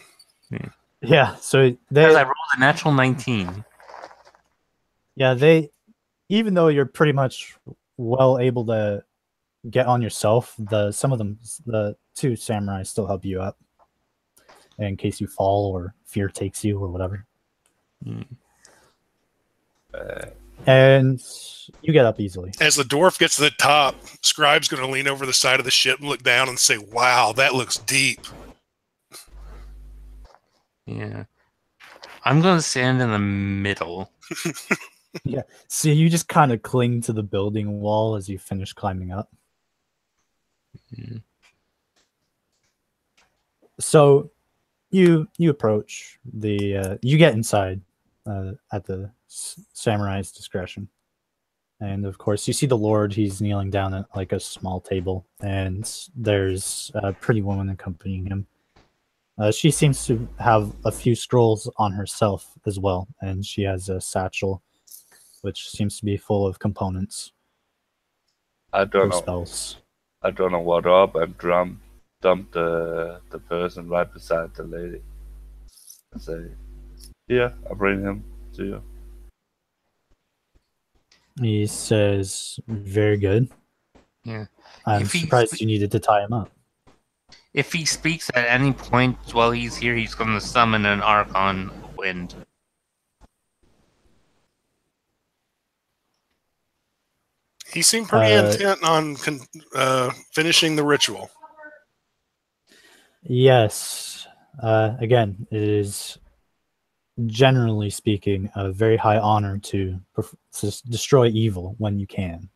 Yeah, so I rolled a natural 19. Yeah, even though you're pretty much well able to get on yourself, the two samurai still help you up in case you fall or fear takes you or whatever. And you get up easily. As the dwarf gets to the top, Scribe's going to lean over the side of the ship and look down and say, "Wow, that looks deep." Yeah. I'm going to stand in the middle. Yeah. So you just kind of cling to the building wall as you finish climbing up. Mm. So you approach you get inside at the samurai's discretion. And of course, you see the Lord. He's kneeling down at like a small table, and there's a pretty woman accompanying him. She seems to have a few scrolls on herself as well, and she has a satchel, which seems to be full of components. I don't know. Spells. I don't know what up and dump the person right beside the lady. And say, "Yeah, I'll bring him to you." He says, "Very good." Yeah. I'm surprised you needed to tie him up. If he speaks at any point while he's here, he's going to summon an Archon Wind. He seemed pretty intent on finishing the ritual. Yes. Again, it is generally speaking a very high honor to destroy evil when you can.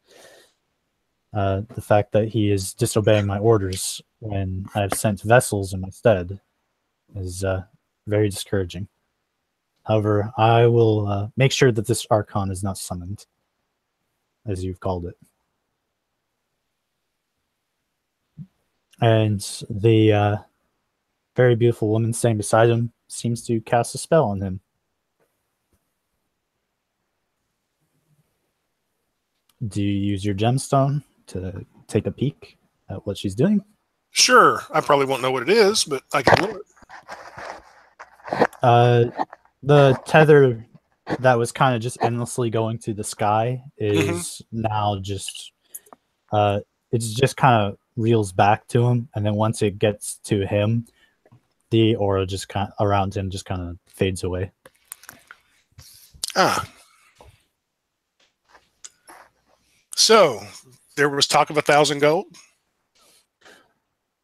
The fact that he is disobeying my orders when I have sent vessels in my stead is very discouraging. However, I will make sure that this Archon is not summoned, as you've called it. And the very beautiful woman standing beside him seems to cast a spell on him. Do you use your gemstone to take a peek at what she's doing? Sure, I probably won't know what it is, but I can do it. The tether that was kind of just endlessly going to the sky is now just it's just kind of reels back to him, and then once it gets to him, the aura just kind of around him just kind of fades away. So there was talk of 1,000 gold.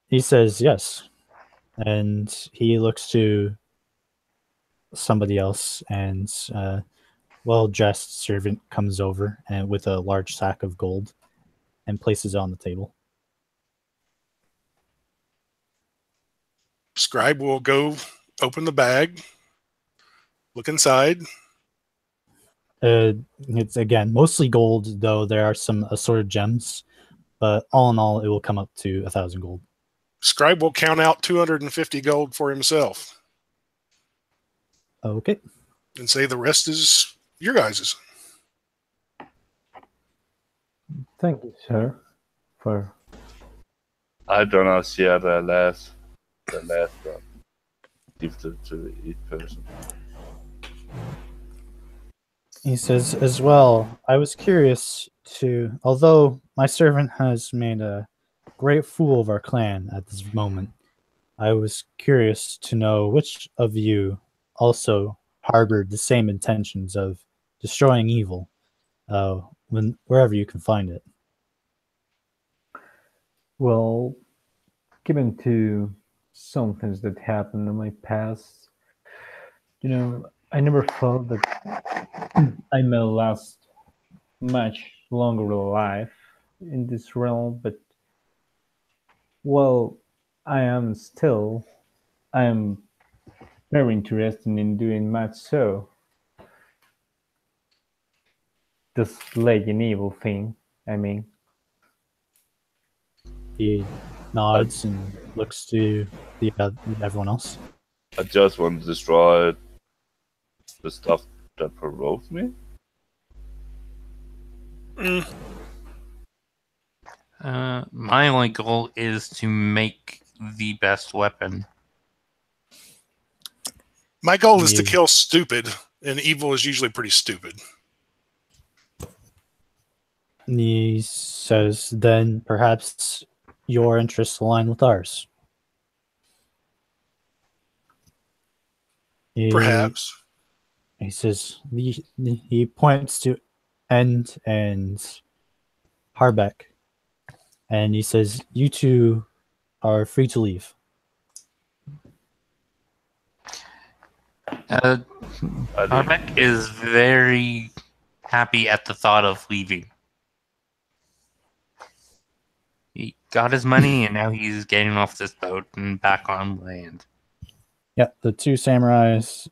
He says yes, and he looks to somebody else, and well-dressed servant comes over and with a large sack of gold and places it on the table. Scribe will go open the bag, look inside. It's again mostly gold, though there are some assorted gems, but all in all, it will come up to 1,000 gold. Scribe will count out 250 gold for himself. Okay. And say the rest is your guys's. Thank you, sir, for. I do not share the last one. Give it to each person. He says, as well, I was curious to, although my servant has made a great fool of our clan at this moment, I was curious to know which of you also harbored the same intentions of destroying evil, wherever you can find it. Well, given to some things that happened in my past, I never thought that I may last much longer alive in this realm, but well, I am very interested in doing much so. This Legion Evil thing, I mean. He nods and looks to everyone else. I just want to destroy the stuff that provoked me. My only goal is to make the best weapon. My goal is to kill stupid, and evil is usually pretty stupid. He says, then perhaps your interests align with ours. Perhaps. He says, he points to End and Harbeck, and he says, you two are free to leave. Harbeck is very happy at the thought of leaving. He got his money, and now he's getting off this boat and back on land. Yeah, the two samurais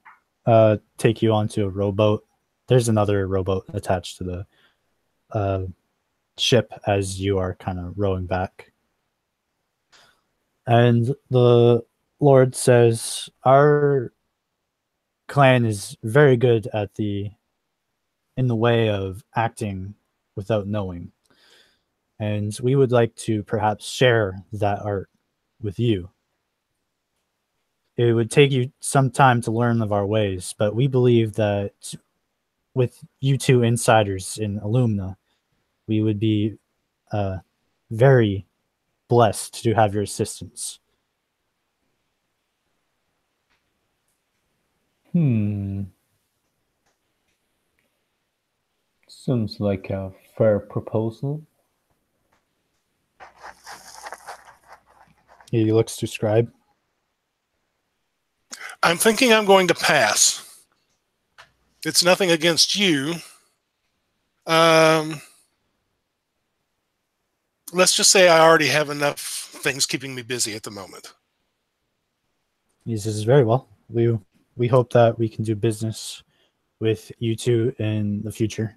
take you onto a rowboat. There's another rowboat attached to the ship as you are kind of rowing back. And the Lord says, our clan is very good in the way of acting without knowing. And we would like to perhaps share that art with you. It would take you some time to learn of our ways, but we believe that with you two insiders in Illumina, we would be very blessed to have your assistance. Seems like a fair proposal. He looks to Scribe. I'm thinking I'm going to pass. It's nothing against you. Let's just say I already have enough things keeping me busy at the moment. He says, very well. We hope that we can do business with you two in the future.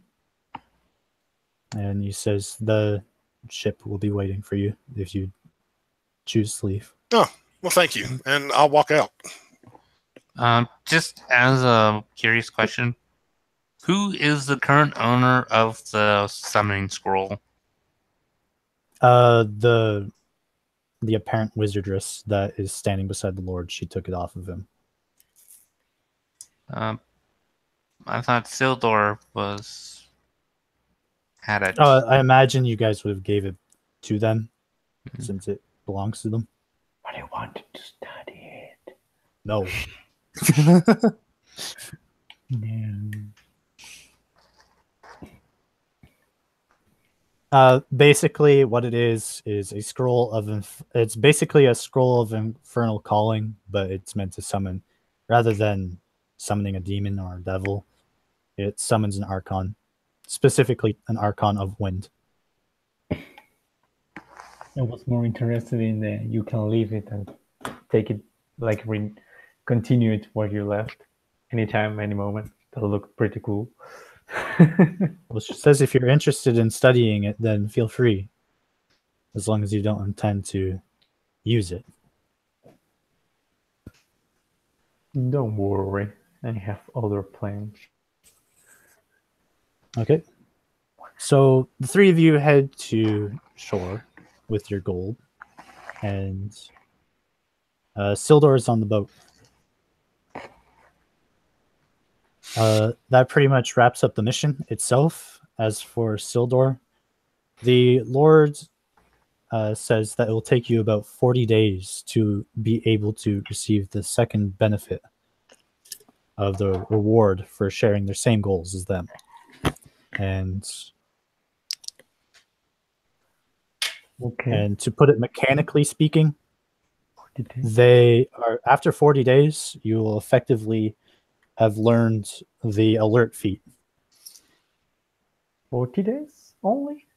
And he says the ship will be waiting for you if you choose to leave. Oh, well, thank you. And I'll walk out. Just as a curious question, who is the current owner of the summoning scroll? The apparent wizardress that is standing beside the Lord. She took it off of him. I thought Sildor had it. I imagine you guys would have gave it to them since it belongs to them. But I wanted to study it. No. No. Basically, what it is a scroll of it's basically a scroll of infernal calling, but it's meant to summon, rather than summoning a demon or a devil, it summons an archon, specifically an archon of wind. I was more interested in the you can leave it and take it, like continue it where you left, anytime, any moment. That'll look pretty cool. Well, she says if you're interested in studying it, then feel free, as long as you don't intend to use it. Don't worry, I have other plans. Okay. So the three of you head to shore with your gold, and Sildor is on the boat. That pretty much wraps up the mission itself. As for Sildor, the Lord says that it will take you about 40 days to be able to receive the second benefit of the reward for sharing their same goals as them. And to put it mechanically speaking, they are after 40 days, you will effectively have learned the alert feat. 40 days only?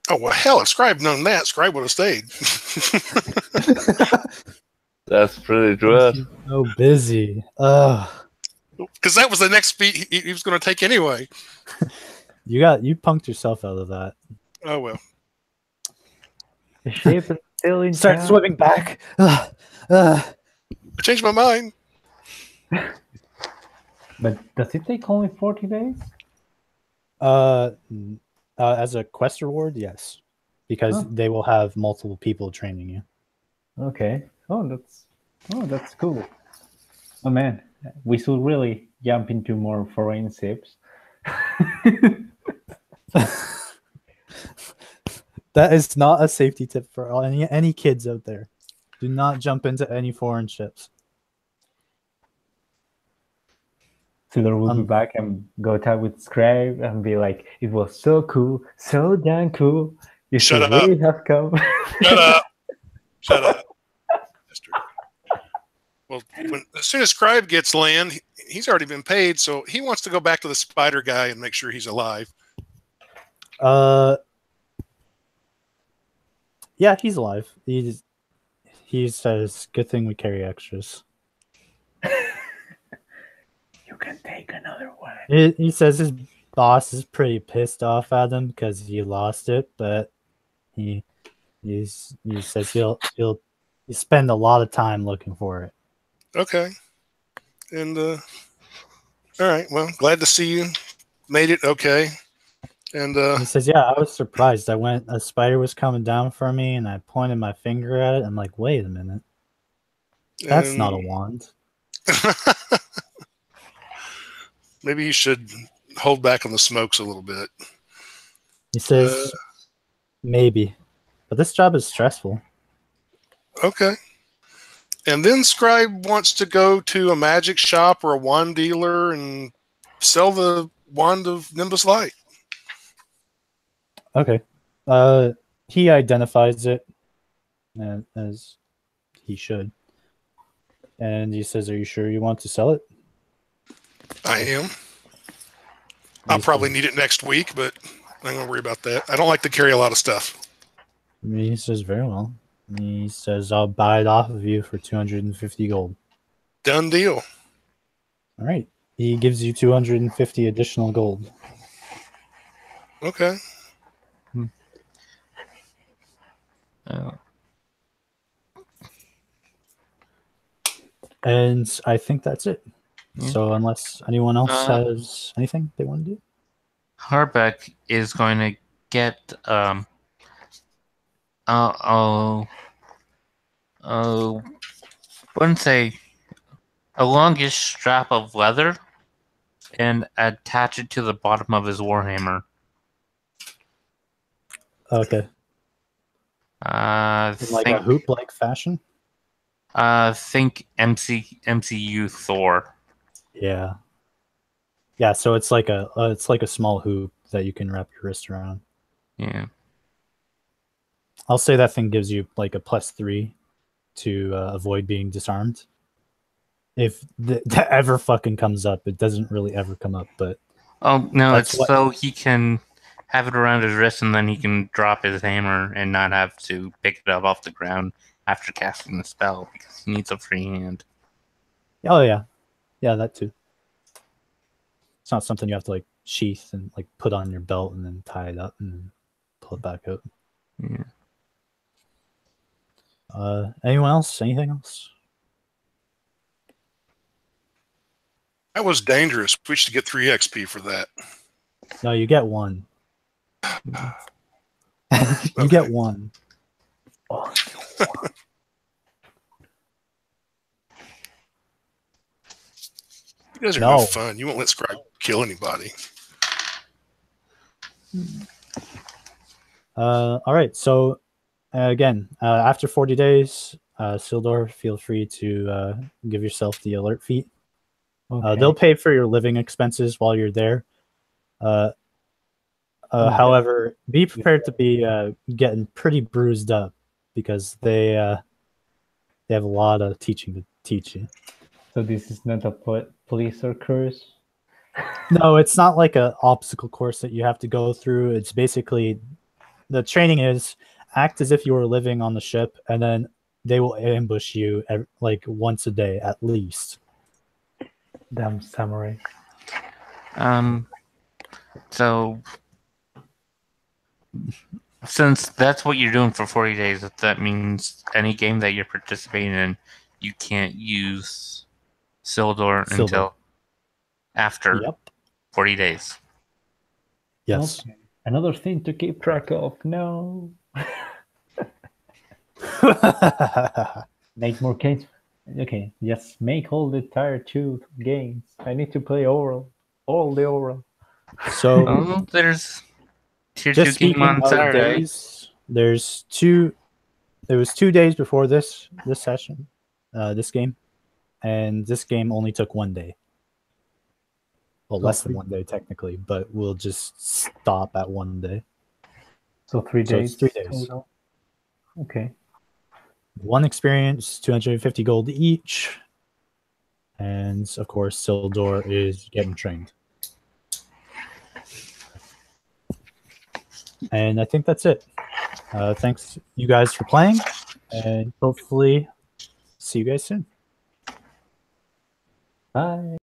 Oh, well, hell, if Scribe known that, Scribe would have stayed. That's pretty good. So busy. Because that was the next feat he was going to take anyway. You punked yourself out of that. Oh, well. The ship is still in Start town. swimming back. I changed my mind. But does it take only 40 days? As a quest reward, yes, because they will have multiple people training you. Okay. Oh, that's cool. Oh man, we should really jump into more foreign ships. That is not a safety tip for any kids out there. Do not jump into any foreign ships. Taylor will be back and go talk with Scribe and be like, "It was so cool, so damn cool. You Shut should up. really have come." Shut up. Shut up. Well, as soon as Scribe gets land, he's already been paid, so he wants to go back to the spider guy and make sure he's alive. Yeah, he's alive. He says, "Good thing we carry extras." You can take another one. He says his boss is pretty pissed off at him because he lost it, but he says he'll spend a lot of time looking for it. Okay. And all right. Well, glad to see you made it okay. And he says, "Yeah, I was surprised. A spider was coming down for me, and I pointed my finger at it. I'm like, wait a minute, that's not a wand." Maybe you should hold back on the smokes a little bit. He says, "Maybe, but this job is stressful." Okay. And then Scribe wants to go to a magic shop or a wand dealer and sell the wand of Nimbus Light. Okay. He identifies it as he should. And he says, "Are you sure you want to sell it?" I am. I'll probably need it next week, but I'm going to worry about that. I don't like to carry a lot of stuff. He says, "Very well." He says, "I'll buy it off of you for 250 gold." Done deal. All right. He gives you 250 additional gold. Okay. And I think that's it. So unless anyone else has anything they want to do. Harbeck is going to get wouldn't say a longish strap of leather and attach it to the bottom of his warhammer. Okay. In like a hoop-like fashion. Think MCU Thor. Yeah. Yeah, so it's like a small hoop that you can wrap your wrist around. Yeah. I'll say that thing gives you like a +3 to avoid being disarmed. If that ever fucking comes up, it doesn't really ever come up, but oh no, it's so he can have it around his wrist, and then he can drop his hammer and not have to pick it up off the ground after casting the spell because he needs a free hand. Oh yeah, yeah, that too. It's not something you have to like sheath and like put on your belt and then tie it up and then pull it back out. Yeah. Anyone else? Anything else? That was dangerous. We should get 3 XP for that. No, you get 1. You get 1. You guys are no fun. You won't let Scribe kill anybody. All right. So again, after 40 days, Sildor, feel free to give yourself the alert feat. Okay. They'll pay for your living expenses while you're there. However, be prepared to be getting pretty bruised up because they have a lot of teaching to teach you. So this is not a police or course? No, it's not like an obstacle course that you have to go through. It's basically, the training is act as if you were living on the ship, and then they will ambush you like once a day at least. Damn samurai. So since that's what you're doing for 40 days, that means any game that you're participating in, you can't use Sildor until after 40 days. Yes. Okay. Another thing to keep track of. No. Make more games. Okay, just make all the tier 2 games. I need to play all the oral. So there's tier 2 game on Saturday. Days, there's 2. There was 2 days before this session, this game, and this game only took 1 day. Well, less than 1 day technically, but we'll just stop at 1 day. So 3 days. It's 3 days. Total. Okay. 1 experience, 250 gold each, and of course, Sildor is getting trained. And I think that's it. Thanks you guys for playing, and hopefully see you guys soon. Bye.